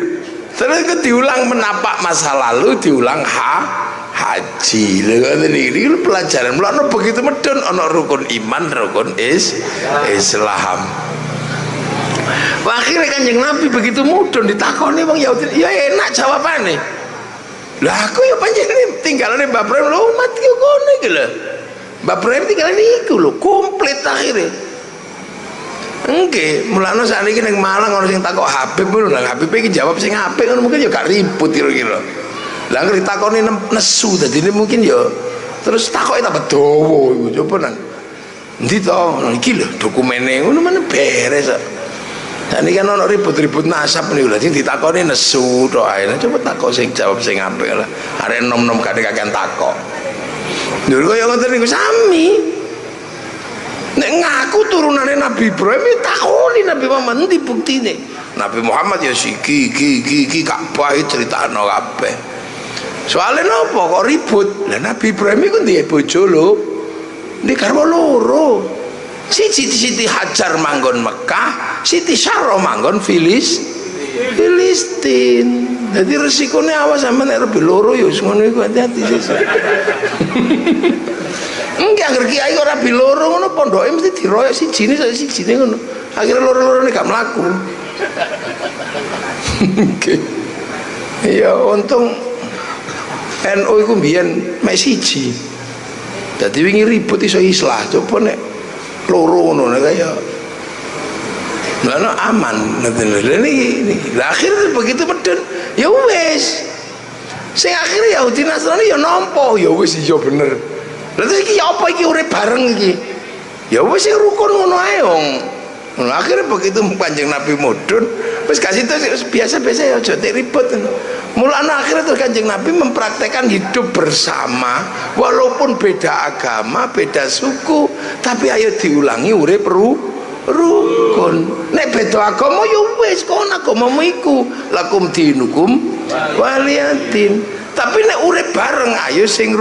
Terus ke diulang menapak masa lalu, diulang haji. Lha ngoten iki pelajaran. Mulane begitu medun ana rukun iman, rukun Islam. Akhirnya Kanjeng Nabi begitu mudun ditakoni wong Yahudi, ya enak jawabane. Lah aku ya panjenengan tinggalane Mbah Ibrahim lho umat ki kono iki lho. Mbah Ibrahim tinggalane iku lho, komplit akhirnya. Nggih, mulane sakniki ning Malang ana sing takok Habib ngono lho, Habib iki jawab sing apik ngono mungkin ya gak ribut kira-kira. Lah ngerti takoni nesu dadine mungkin ya terus takoke tambah dawa iku coba nang. Endi to? Iki lho dokumene ngono men beres kok. Nah ini kan ada ribut-ribut nasab nih udah ditakoni nesu doain coba takok sing jawab sing apik lah ada nom-nom kadang-kadang takok dulu kaya ngoten niku sami nek ngaku turunane Nabi Ibrahim takoni Nabi Muhammad endi buktine Nabi Muhammad ya siki Ka'bah critakno kabeh soalnya napa kok ribut lah Nabi Ibrahim iku duwe bojo lho ndek garwa loro Siti Hajar manggon Mekah, Siti Syarah manggon Filistin. Jadi resikonya awas sama nek lebih loro ya ngono iku hati-hati sih. Enggak angger kiai ora bi loro ngono pondoke mesti diroyok sijine ngono. Akhirnya loro-lorone gak mlaku. Ya untung NU iku mbiyen mek siji. Dadi wingi ribut iso islah, coba nek loro ngono kaya lah aman ngoten lho niki akhirnya begitu medun ya wis sing akhirnya Yahudi Nasrani ya nampa ya wis iya bener lha terus iki apa iki urip bareng iki ya wis sing rukun ngono ae wong akhirnya begitu Kanjeng Nabi mudun wis kasih itu biasa-biasa ya aja ribut mulane akhirnya terus Kanjeng Nabi mempraktekkan hidup bersama walaupun beda agama beda suku tapi ayo diulangi urip rukun nek beda agama ya wis kon agamamu iku lakum dinukum waliyadin tapi nek urip bareng ayo sing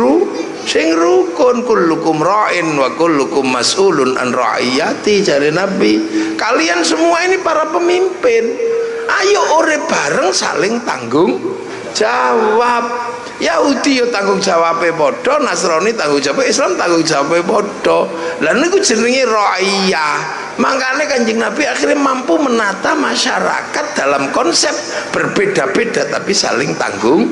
rukun kullukum ra'in wa kullukum mas'ulun an ra'iyati jare Nabi kalian semua ini para pemimpin ayo urip bareng saling tanggung jawab Yahudi ya tanggung jawabnya padha Nasrani tanggung jawabnya Islam tanggung jawabnya padha lha niku jenenge ra'iyah makanya Kanjeng Nabi akhirnya mampu menata masyarakat dalam konsep berbeda-beda tapi saling tanggung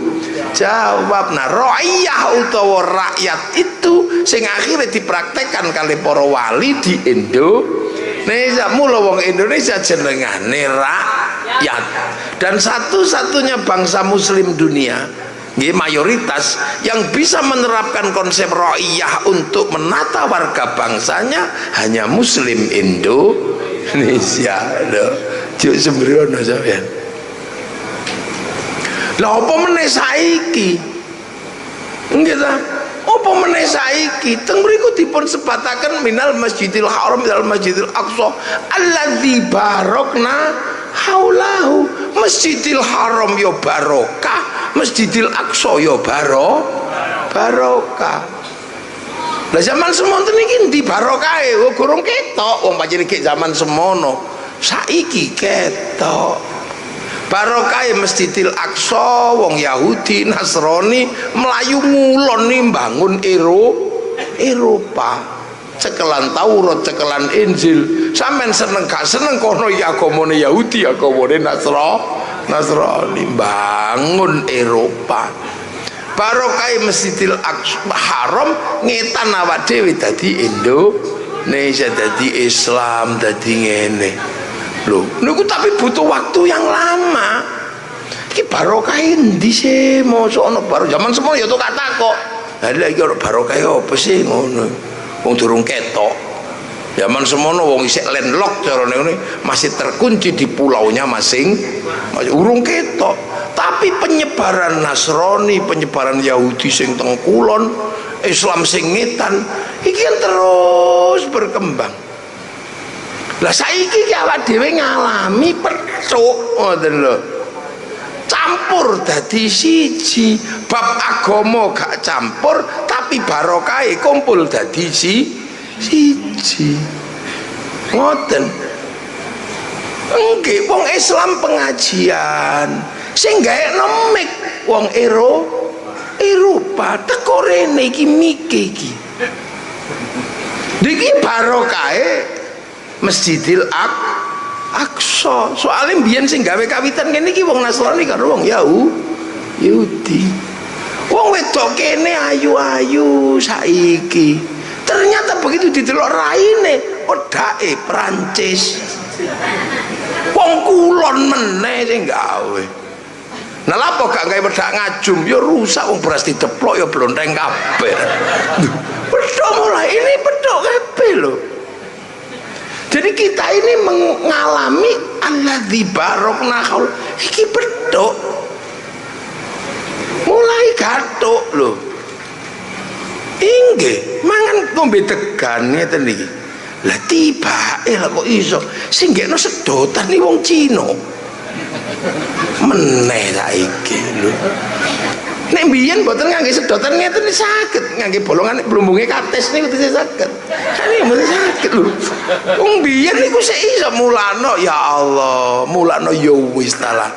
jawab nah ra'iyah utawa rakyat itu sing akhirnya dipraktekkan kali para wali di Indonesia mula wong Indonesia jenengane rakyat dan satu-satunya bangsa muslim dunia mayoritas yang bisa menerapkan konsep ra'iyah untuk menata warga bangsanya hanya muslim Indonesia lho juk sembrono sampeyan lha apa meneh saiki nggih ta apa meneh saiki teng mriku dipun sebataken minal masjidil haram minal masjidil aqsa alladzi barokna haulahu masjidil haram ya barokah masjidil aqsa ya barokah lah zaman semono niki ndi barokahe gurung ketok wong pancen iki zaman semono saiki ketok barokahe masjidil aqsa wong Yahudi Nasrani melayu ngulon nih bangun Eropa cekelan Taurat cekelan Injil sampean seneng gak seneng kono ya agamane Yahudi agamane Nasrani bangun Eropa barokah Masjidil Haram ngetan awak dhewe dadi Indonesia dadi Islam dadi ngene lho niku tapi butuh waktu yang lama iki barokah endi sih mosok ana baru zaman semono ya tak takok lha iki ora barokah apa sih ngono wong durung ketok zaman semono wong isih landlock carane ngene masih terkunci di pulaunya masing urung ketok tapi Tapi penyebaran Nasrani, penyebaran Yahudi sing teng kulon, Islam sing ngetan iki kan terus berkembang. Lah saiki ki awak dhewe ngalami pethuk ngoten lho. Campur dadi siji, bab agama gak campur tapi barokahe kumpul dadi siji. Ngoten. Nggih, wong Islam pengajian sing gawe nemik wong Eropa teko rene iki mike iki. Niki barokahe Masjidil Aqsa. Soalnya mbiyen sing gawe kawitan kene iki wong Nasrani karo wong Yahudi. Wong wedok kene ayu-ayu saiki. Ternyata begitu didelok raine wedake Prancis. Wong kulon meneh sing gawe. Nah lapo gak gawe wedak ngajum ya rusak wong beras dideplok ya blonteng kabeh. Pedhok mulai ini pedhok kabeh lho. Jadi kita ini mengalami alladzi barokna haul iki pedhok. Mulai gathuk lho. Inggih, mangan ngombe tegan ngeten iki. Lah tibake lah kok iso sing gekno sedotan iki wong Cina. Meneh saiki lho. Nek mbiyen mboten ngangge sedotan ngeten saged, ngangge bolongan blumbunge kates niku wis saged. Sakniki mboten saged lho. Wong mbiyen niku sik iso mulano, ya Allah, mulano ya wis talah.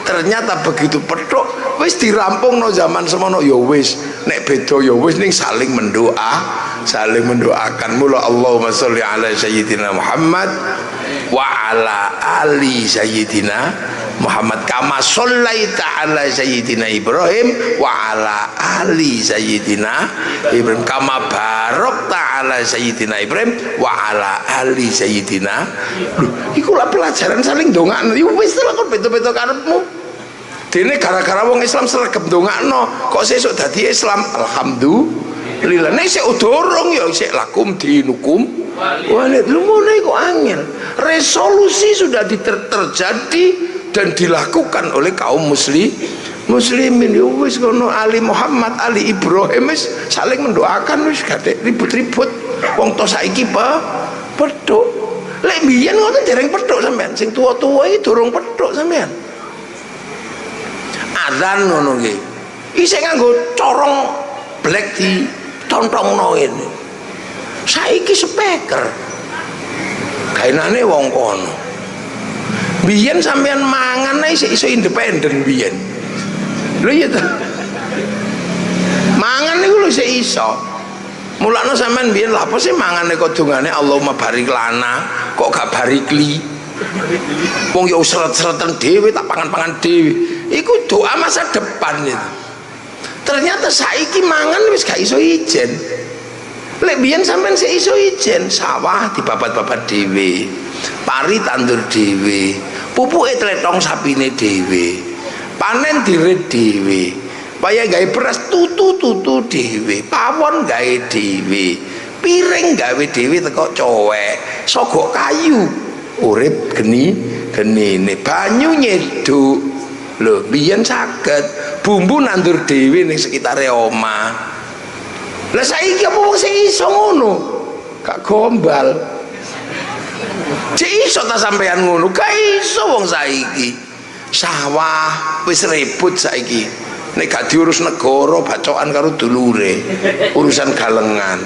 Ternyata begitu pedhok wis dirampungno zaman semono ya wis. Nek beda ya wis ning saling mendoakan. Mula Allahumma sholli ala sayyidina Muhammad wa ala ali sayyidina Muhammad kama shollaita ala sayyidina Ibrahim wa ala ali sayyidina Ibrahim kama barokta ala sayyidina Ibrahim wa ala ali sayyidina. Lho, iku lah pelajaran saling ndongakno. Ya wis lah kok beda-beda karepmu. Dene gara-gara wong Islam sregep ndongakno kok sesuk dadi Islam. Alhamdulillah. Nek sik durung ya sik lakum dinukum walid. Lu mulai kok angel. Resolusi sudah terjadi dan dilakukan oleh kaum muslimin. Ya wis kono Ali Muhammad, Ali Ibrahim wis saling mendoakan wis gak ribut-ribut. Wong to saiki pedhok. Lek biyen ngoten dereng pedhok sampean. Sing tuwa-tuwa iki durung pedhok sampean. Adzan ngono nggih. Isih nganggo corong black di tontongno ngene. Saiki speaker. Gaenane wong kono. Biyen sampean mangan ae iso independen biyen. Lho iya ta. Mangan niku lho sik iso. Mulane sampean biyen lha apa sih mangane kok dongane Allahumma barik lana, kok gak barikli. Wong ya seret-seretan dhewe tak pangan-pangan dhewe. Iku doa masa depan itu. Ternyata saiki mangan wis gak iso ijen. Lek biyen sampean sik iso ijen, sawah dibabat-babat dhewe. Pari tandur dhewe, pupuke tletong sapine dhewe, panen dirit dhewe, paya gawe beras tutu dhewe, pawon gawe dhewe, piring gawe dhewe teko cowek, sogok kayu urip genine, banyu nyeduk lho biyen saged, bumbu nandur dhewe ning sekitare omah. Lah saiki apa wong sing iso ngono gak gombal. Cek iso ta sampean ngono, gak iso wong saiki. Sawah wis ribut saiki. Nek gak diurus negara bacokan karo dulure. Urusan galengan.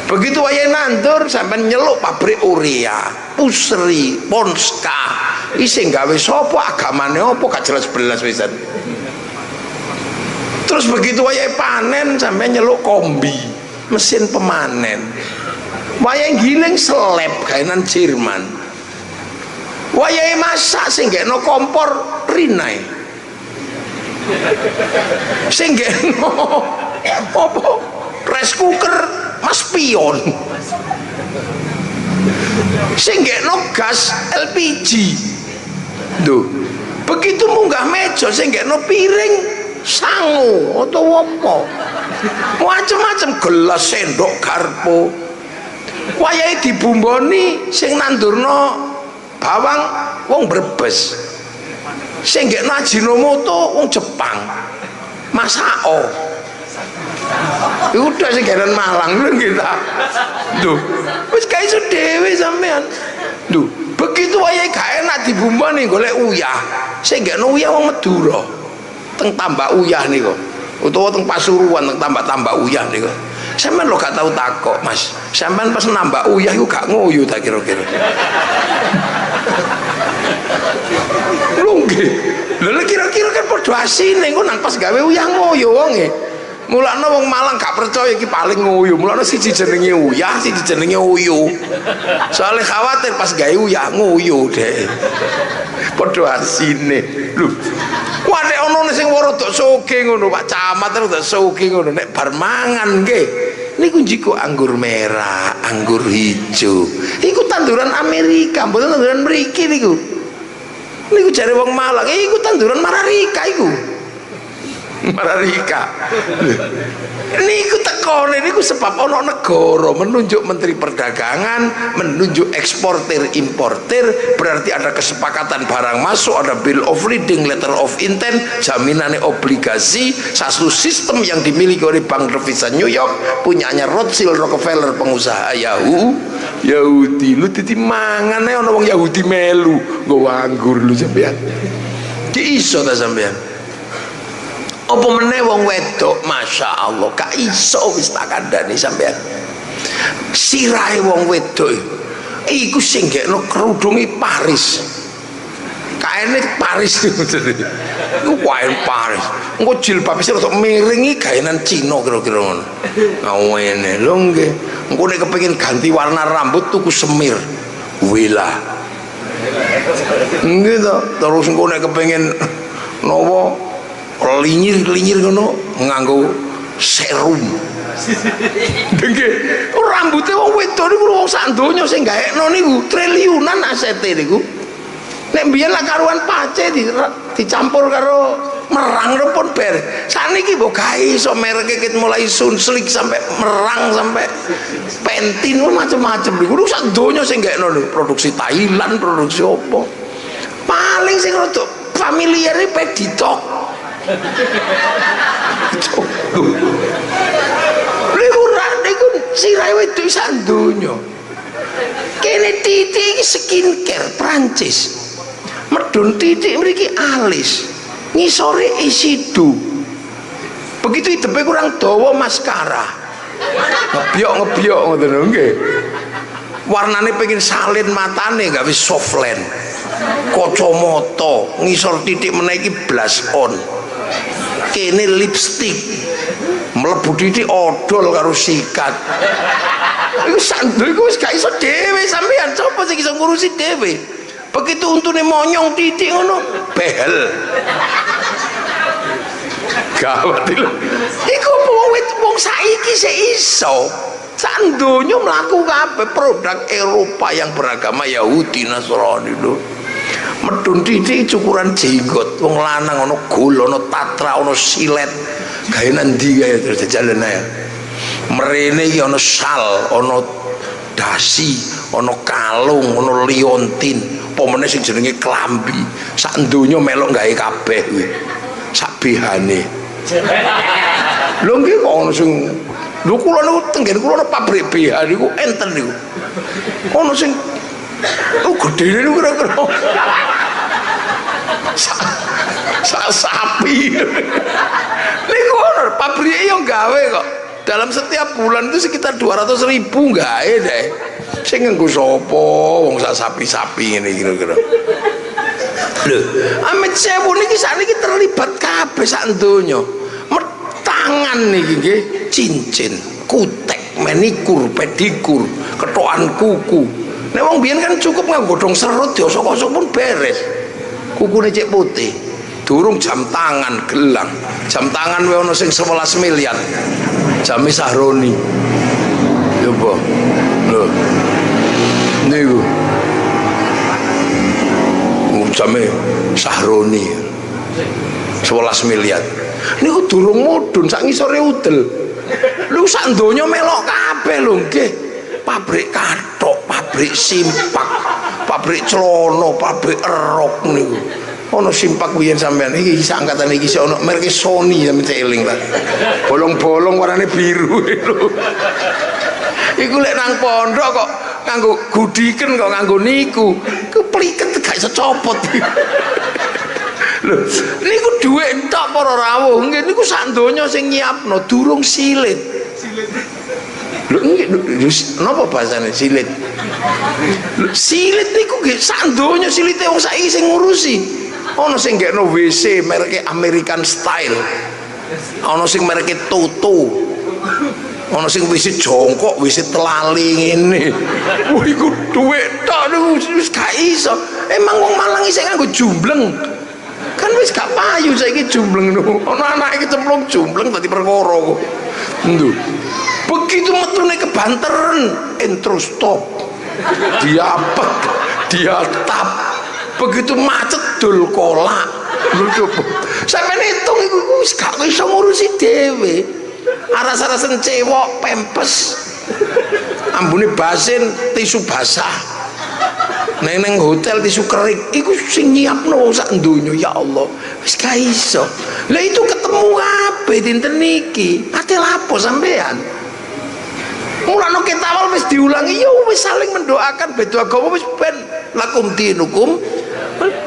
Begitu wayahe nandur sampean nyeluk pabrik urea, Pusri, Ponska. Isih gawe sapa agamane apa gak jelas-jelas wisan. Terus begitu wayahe panen sampean nyeluk kombi, mesin pemanen. Wayahe giling seleb gaenan Jerman. Wayahe masak sing gekno kompor Rinnai. Sing gekno apa? Rice cooker Mas Pion. Sing gekno gas LPG. Duh. Begitu munggah meja sing gekno piring sangu atau apa? Macam-macam gelas, sendok, garpu. Wayahe dibumboni sing nandurno bawang wong Brebes. sing nggekno Ajinomoto wong Jepang. Masao. Iku udah sing garan Malang lho kita. Lho, wis gak iso dhewe sampean. Lho, begitu wayahe gak enak dibumbani golek uyah. Sing nggekno uyah wong Madura. Teng Tambak Uyah niku. Utawa teng Pasuruan teng Tambak-tambak Uyah niku. Sampeyan lo gak tau takok, Mas. Sampeyan pas nambah uyah iku gak ngoyo ta kira-kira. Lho nggih. Lha kira-kira kan padha asine engko nang pas gawe uyah ngoyo wonge. Mulane wong Malang gak percaya iki paling ngoyo. Mulane siji jenenge uyah, siji jenenge uyu. Soale khawatir pas gawe uyah ngoyo dhek. Padha asine. Lho. Nek ana sing rada soge ngono, Pak Camat rada soge ngono nek bar mangan nggih. Niku njiko anggur merah, anggur hijau. Iku tanduran Amerika, mboten tanduran mriki niku. Niku jare wong Malang, iku tanduran Mararika iku. Mararika. Niku tekone niku sebab ana negara menunjuk menteri perdagangan, menunjuk eksportir importir, berarti ada kesepakatan barang masuk, ada bill of lading, letter of intent, jaminannya obligasi, satu sistem yang dimiliki oleh Bank Devisa New York, punyanya Rothschild Rockefeller, pengusaha Yahudi. Lu titi mangan ana wong Yahudi melu nggawa anggur lu sampean. Ki iso ta sampean? Apa meneh wong wedok, Masya Allah gak iso wis tak kandhani sampean. Sirahe wong wedok iku sing gekno kerudunge Paris. Kaene Paris iku kain Paris. Engko jilbabe sing rada miring iki gawenan Cina kira-kira ngono. Ngene lho nggih. Engko nek kepengin ganti warna rambut tuku semir. Wela. Nggih to, terus engko nek kepengin nopo linyir ngono nganggo serum. Nggih, rambute wong wedok niku wong sak donya sing gaekno niku triliunan asete niku. Nek mbiyen lak karuan pace dicampur karo merang pun ber. Saniki mbok gawe iso mereke mulai Sunslik sampai merang sampai Pentin macam-macam niku sak donya sing gaekno niku. Produksi Thailand, produksi opo. Paling sing rada familiar iki Peditok. Niku sirahe wedok sak donya. Kene titik skincare Prancis. Medun titik mriki alis. Ngisore isidu. Begitu hidepe kurang dawa maskara. Ngebyok ngoten lho nggih. Warnane pengen salin matane gawe softland. Kacamata, ngisor titik meneh iki blush on. Kene lipstick mlebu titik odol karo sikat. Iku sandul iku wis gak iso dhewe sampean, sapa sing iso ngurusi dhewe. Begitu untune monyong titik ngono, behel. Gawat lho. Iku wong saiki sik iso. Sak donya mlaku kabeh produk Eropa yang beragama Yahudi Nasrani lho. Medun titik cukuran jenggot wong lanang ana gul ana tatra ana silet gawe nandi gawe terus jalan ae mrene iki ana sal ana dasi ana kalung ana liontin apa meneh sing jenenge klambi sak donya melok gawe kabeh kuwi sak behane lho nggih kok ana sing lho kula niku tenggen kula ana pabrik BH niku enten niku ana sing gede niku kira-kira sapi niku pabrike yo gawe kok dalam setiap bulan itu sekitar 200.000 gawe deh sing nganggo sapa wong sak sapi-sapi ngene kira-kira lho Amit Sewu niki sakniki terlibat kabeh sak donya tangan niki nggih cincin kutek manikur pedikur ketokan kuku nek wong biyen kan cukup nganggo godhong serut diosok-osok pun beres kukune cek putih durung jam tangan gelang jam tangan wae ono sing 11 miliar jame Sahroni lho po lho niku jame Sahroni 11 miliar niku durung mudhun sak ngisore udel lho sak donya melok kabeh lho nggih pabrik kathok pabrik simpak pabrik celana pabrik erok niku ono simpak biyen sampean iki angkatan iki sik ono merek Sony sampeyan eling ta. Bolong-bolong warnane biru lho. Iku lek nang pondok kok nganggo gudiken kok nganggo niku. Kepliket gak iso copot. Lho, niku dhuwit entok para rawuh. Nggih niku sak donya sing nyiapno durung silit. Lho nggih napa bahasane silit? Lho, silit niku nggih sak donya silite wong saiki sing ngurusi. Ana sing gekno WC merek American Style. Ana sing merek Toto. Ana sing WC jongkok, WC telali ngene. Wah iku dhuwit tok niku wis gak iso. Emang wong Malang isih nganggo jumbleng. Kan wis gak payu saiki jumbleng niku. Ana anake kecemplung jumbleng dadi perkara kok. Nduk. Begitu metune kebanteran, intro stop. Dia apet, dia tap. Begitu macet dul kolak. Lho coba. Sampeyan hitung iku wis gak iso ngurusi dhewe. Aras-arasen cewek pempes. Ambune basin tisu basah. Neng hotel tisu kering iku sing nyiapno sak donya ya Allah. Wis gak iso. Lah itu ketemu kabeh dinten niki. Ate lapo sampean? Mulane kita awal wis diulangi ya wis saling mendoakan beda agama wis ben lakum dinukum.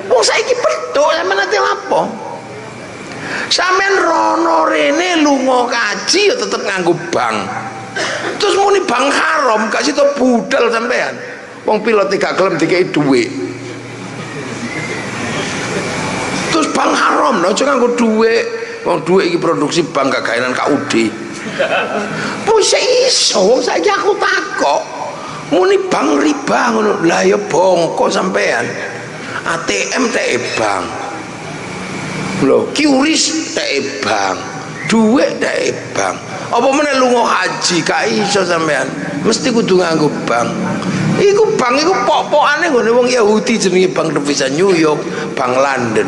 Wong saiki pedhok sampean ate lapo? Sampean rono rene lunga kaji ya tetep nganggo bank. Terus muni bank haram gak sida budal sampean. Wong pilot gak gelem dikei dhuwit. Terus bank haram lho aja nganggo dhuwit. Wong dhuwit iki produksi bank gak gawean KUD. Wis iso wong saiki aku takok. Muni bank riba ngono. Lah ya bongko sampean. ATM teke bank. Lho, QRIS teke bank. Dhuwit teke bank. Apa meneh lunga haji gak iso sampean. Mesti kudu nganggo bank. Iku bank iku pok-pokane nggone wong Yahudi jenenge Bank Devisa New York, Bank London.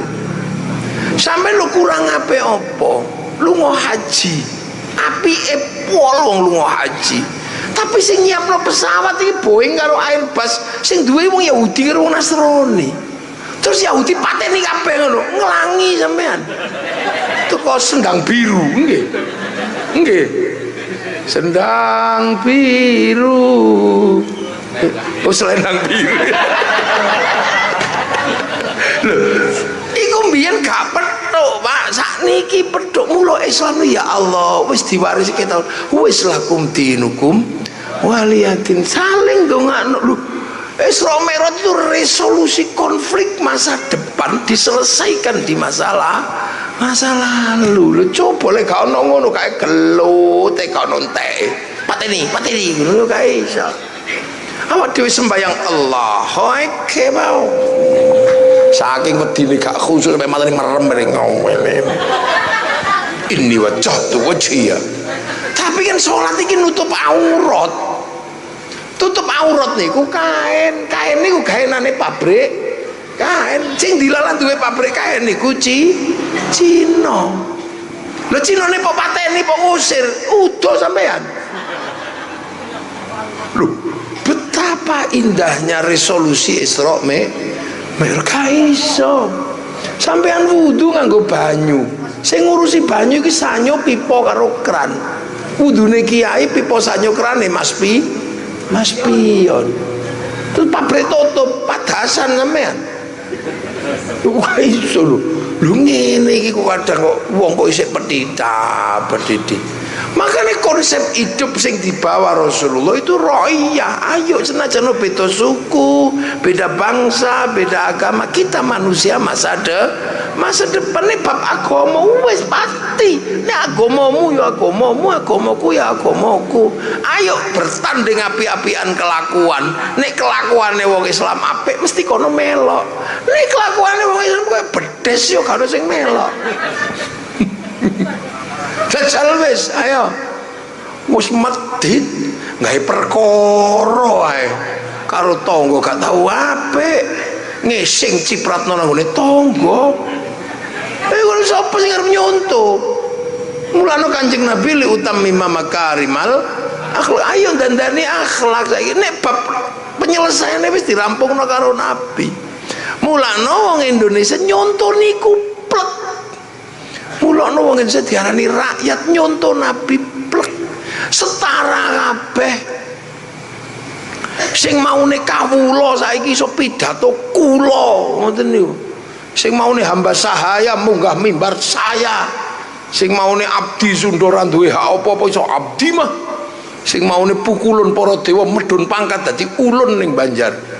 Sampe lu kurang apik apa? Lunga haji. Apike pol wong lunga haji. Tapi sing nyiapno pesawat iki Boeing karo Airbus sing duwe wong Yahudi karo wong Nasrani. Terus Yahudi pateni kabeh ngono, nglangi sampean. Teko sendang biru, nggih. Nggih. Sendang biru. Oh selendang biru. Loh, iku mbiyen gak petuk, Pak. Sakniki petuk mula Islam ya Allah wis diwarisi kita. Wis lakum dinukum waliyadin. Saling dongakno. Lho, Isra Mi'raj itu resolusi konflik masa depan diselesaikan di masa lalu. Lho coba lek gak ono ngono kae gelut, gak ono entek. Pateni ngono gak iso. Awak dhewe sembayang Allahu Akbar mau. Saking wedine gak khusyuk sampe matane merem ngene. Ini wajhatu wajhiya. Tapi kan salat iki nutup aurat. Tutup aurat niku kain niku gaenane pabrik kain sing dilalah duwe pabrik kain niku Cina. Lho Cinane kok pateni kok ngusir udo sampean. Lho betapa indahnya resolusi Isra Mi'raj iso. Sampean wudu nganggo banyu. Sing ngurusi banyu iki sanyo pipa karo kran. Wudune kiai pipa sanyo krane Mas Pion. Terus pabrik tutup padasan sampean. Wah iso lho. Lho ngene iki kok kadang kok wong kok isih pedidi. Makanya konsep hidup sing dibawa Rasulullah itu ro'iyah. Ayo senajan beda suku, beda bangsa, beda agama, kita manusia masa depan nih bab agama wis pasti. Nek agamamu ya agamamu, agamaku ya agamaku. Ayo bertanding api-apian kelakuan. Nek kelakuane wong Islam apik mesti kono melok. Nek kelakuane wong Islam kowe bedes yo gak ono sing melok. Jajal wis ayo wis medhit gawe perkara ae karo tangga gak tau apik ngising cipratno nang ngene tangga. Iku sapa sing arep nyontoh? Mulane Kanjeng Nabi li utammima makarimal akhlak. Ayo dandani akhlak saiki nek bab penyelesaiane wis dirampungno karo Nabi. Mulane wong Indonesia nyontoni kuplek. Mulane wong Indonesia diarani rakyat nyonton Nabi plek. Setara kabeh. Sing maune kawula saiki iso pidato kula, ngoten niku. Sing maune hamba sahaya munggah mimbar saya. Sing maune abdi sundara duwe hak apa-apa iso abdi mah. Sing maune pukulun para dewa medun pangkat dadi ulun ning Banjar.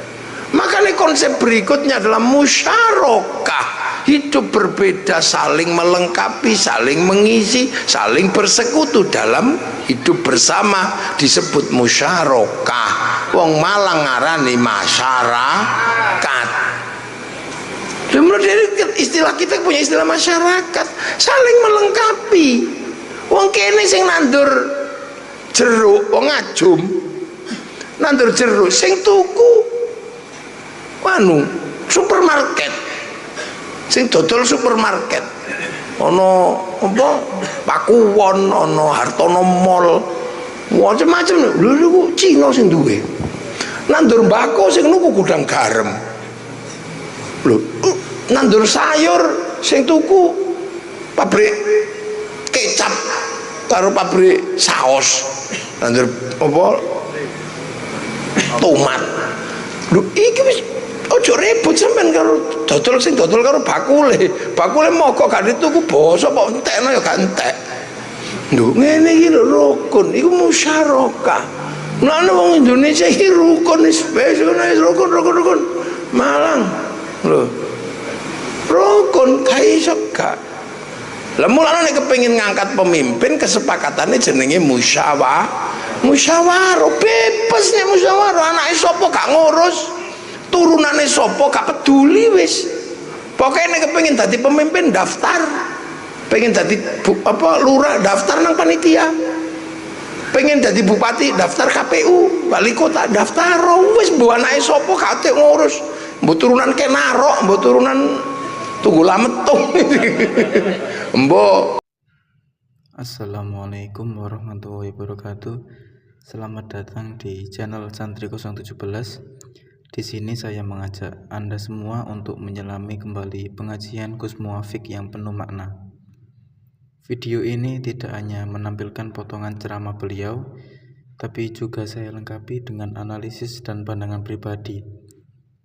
Makanya konsep berikutnya adalah musyarakah, hidup berbeda, saling melengkapi, saling mengisi, saling bersekutu dalam hidup bersama, disebut musyarakah. Wong Malang ngarani masyarakat. Jadi istilah kita punya istilah masyarakat, saling melengkapi. Wong kene sing nandur jeruk, wong Ngajum nandur jeruk, sing tuku supermarket, sing dodol supermarket, ono apa Pakuwon, ono Hartono Mall, macam-macam. Lho Cina sing duwe. Nandur mbako sing nuku gudang garam. Lho, nandur sayur sing tuku pabrik kecap karo pabrik saos. Nandur apa? Tomat. Lho iki wis ojo ribut sampean karo dodol sing dodol karo bakule. Bakule moko gak dituku basa kok entekno ya gak entek. Lho ngene iki lho rukun, iku musyarakah. Mulane wong Indonesia iki rukun wis rukun. Malang. Lho. Rukun gak iso gak. Lah mulane nek kepengin ngangkat pemimpin kesepakatannya jenenge musyawarah, bebasnya musyawarah. Anake sapa gak ngurus, turunane sapa gak peduli wis. Pokoke nek kepengin dadi pemimpin daftar, pengen dadi lurah daftar nang panitia, pengen dadi bupati daftar KPU, wali kota daftar, wis mbok anake sapa gak ngurus. Mbok turunan kenarok, mbok turunan Tunggu lametung. Mbok. Assalamualaikum warahmatullahi wabarakatuh. Selamat datang di channel Santri 017. Di sini saya mengajak Anda semua untuk menyelami kembali pengajian Gus Muwafiq yang penuh makna. Video ini tidak hanya menampilkan potongan ceramah beliau, tapi juga saya lengkapi dengan analisis dan pandangan pribadi.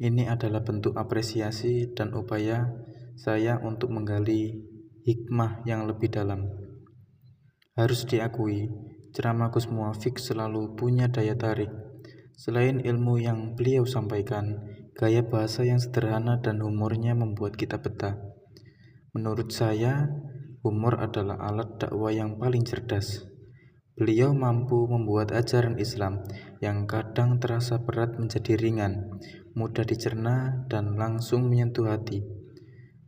Ini adalah bentuk apresiasi dan upaya saya untuk menggali hikmah yang lebih dalam. Harus diakui, ceramah Gus Muwafiq selalu punya daya tarik. Selain ilmu yang beliau sampaikan, gaya bahasa yang sederhana dan humornya membuat kita betah. Menurut saya, humor adalah alat dakwah yang paling cerdas. Beliau mampu membuat ajaran Islam yang kadang terasa berat menjadi ringan, mudah dicerna, dan langsung menyentuh hati.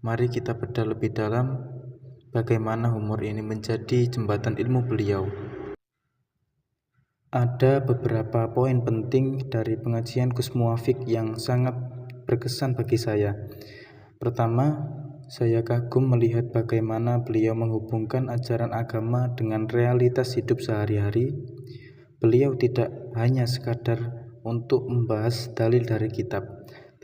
Mari kita bedah lebih dalam bagaimana humor ini menjadi jembatan ilmu beliau. Ada beberapa poin penting dari pengajian Gus Muwafiq yang sangat berkesan bagi saya. Pertama, saya kagum melihat bagaimana beliau menghubungkan ajaran agama dengan realitas hidup sehari-hari. Beliau tidak hanya sekadar untuk membahas dalil dari kitab,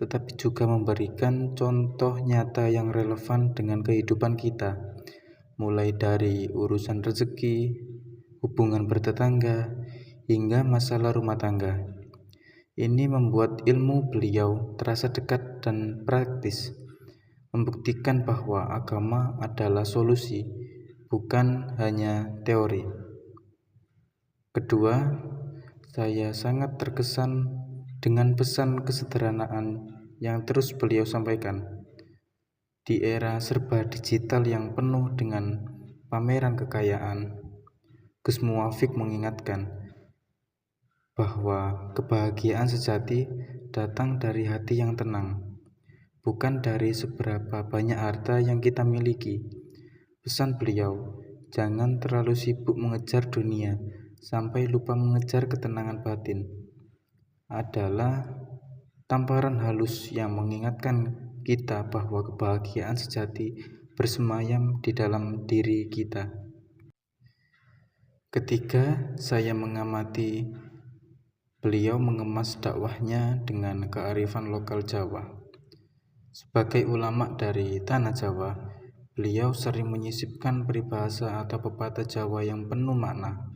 tetapi juga memberikan contoh nyata yang relevan dengan kehidupan kita, mulai dari urusan rezeki, hubungan bertetangga, hingga masalah rumah tangga. Ini membuat ilmu beliau terasa dekat dan praktis, membuktikan bahwa agama adalah solusi, bukan hanya teori. Kedua, saya sangat terkesan dengan pesan kesederhanaan yang terus beliau sampaikan. Di era serba digital yang penuh dengan pameran kekayaan, Gus Muwafiq mengingatkan bahwa kebahagiaan sejati datang dari hati yang tenang, bukan dari seberapa banyak harta yang kita miliki. Pesan beliau, jangan terlalu sibuk mengejar dunia sampai lupa mengejar ketenangan batin, adalah tamparan halus yang mengingatkan kita bahwa kebahagiaan sejati bersemayam di dalam diri kita. Ketiga, saya mengamati beliau mengemas dakwahnya dengan kearifan lokal Jawa. Sebagai ulama dari Tanah Jawa, beliau sering menyisipkan peribahasa atau pepatah Jawa yang penuh makna.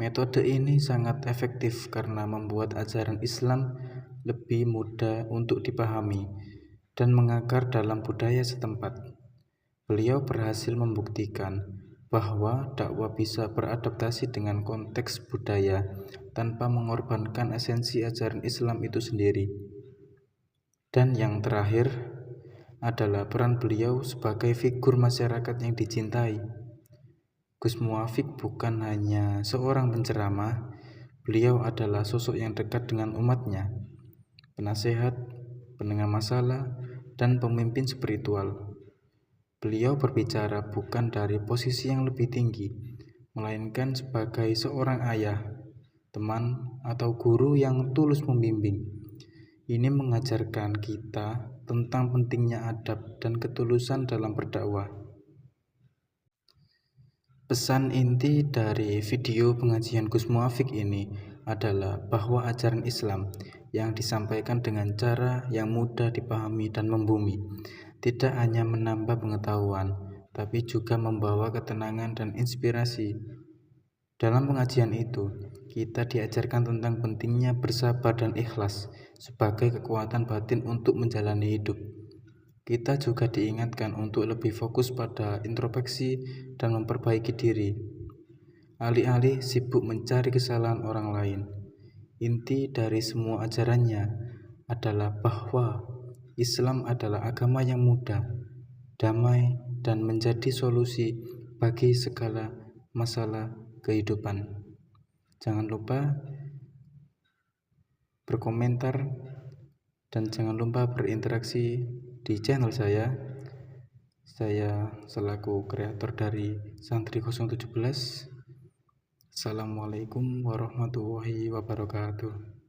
Metode ini sangat efektif karena membuat ajaran Islam lebih mudah untuk dipahami dan mengakar dalam budaya setempat. Beliau berhasil membuktikan bahwa dakwah bisa beradaptasi dengan konteks budaya tanpa mengorbankan esensi ajaran Islam itu sendiri. Dan yang terakhir adalah peran beliau sebagai figur masyarakat yang dicintai. Gus Muafik bukan hanya seorang penceramah, beliau adalah sosok yang dekat dengan umatnya, penasehat, pendengar masalah, dan pemimpin spiritual. Beliau berbicara bukan dari posisi yang lebih tinggi, melainkan sebagai seorang ayah, teman, atau guru yang tulus membimbing. Ini mengajarkan kita tentang pentingnya adab dan ketulusan dalam berdakwah. Pesan inti dari video pengajian Gus Muafik ini adalah bahwa ajaran Islam yang disampaikan dengan cara yang mudah dipahami dan membumi tidak hanya menambah pengetahuan, tapi juga membawa ketenangan dan inspirasi. Dalam pengajian itu, kita diajarkan tentang pentingnya bersabar dan ikhlas sebagai kekuatan batin untuk menjalani hidup. Kita juga diingatkan untuk lebih fokus pada introspeksi dan memperbaiki diri, alih-alih sibuk mencari kesalahan orang lain. Inti dari semua ajarannya adalah bahwa Islam adalah agama yang mudah, damai, dan menjadi solusi bagi segala masalah kehidupan. Jangan lupa berkomentar dan jangan lupa berinteraksi di channel saya. Saya selaku kreator dari Santri 017. Assalamualaikum warahmatullahi wabarakatuh.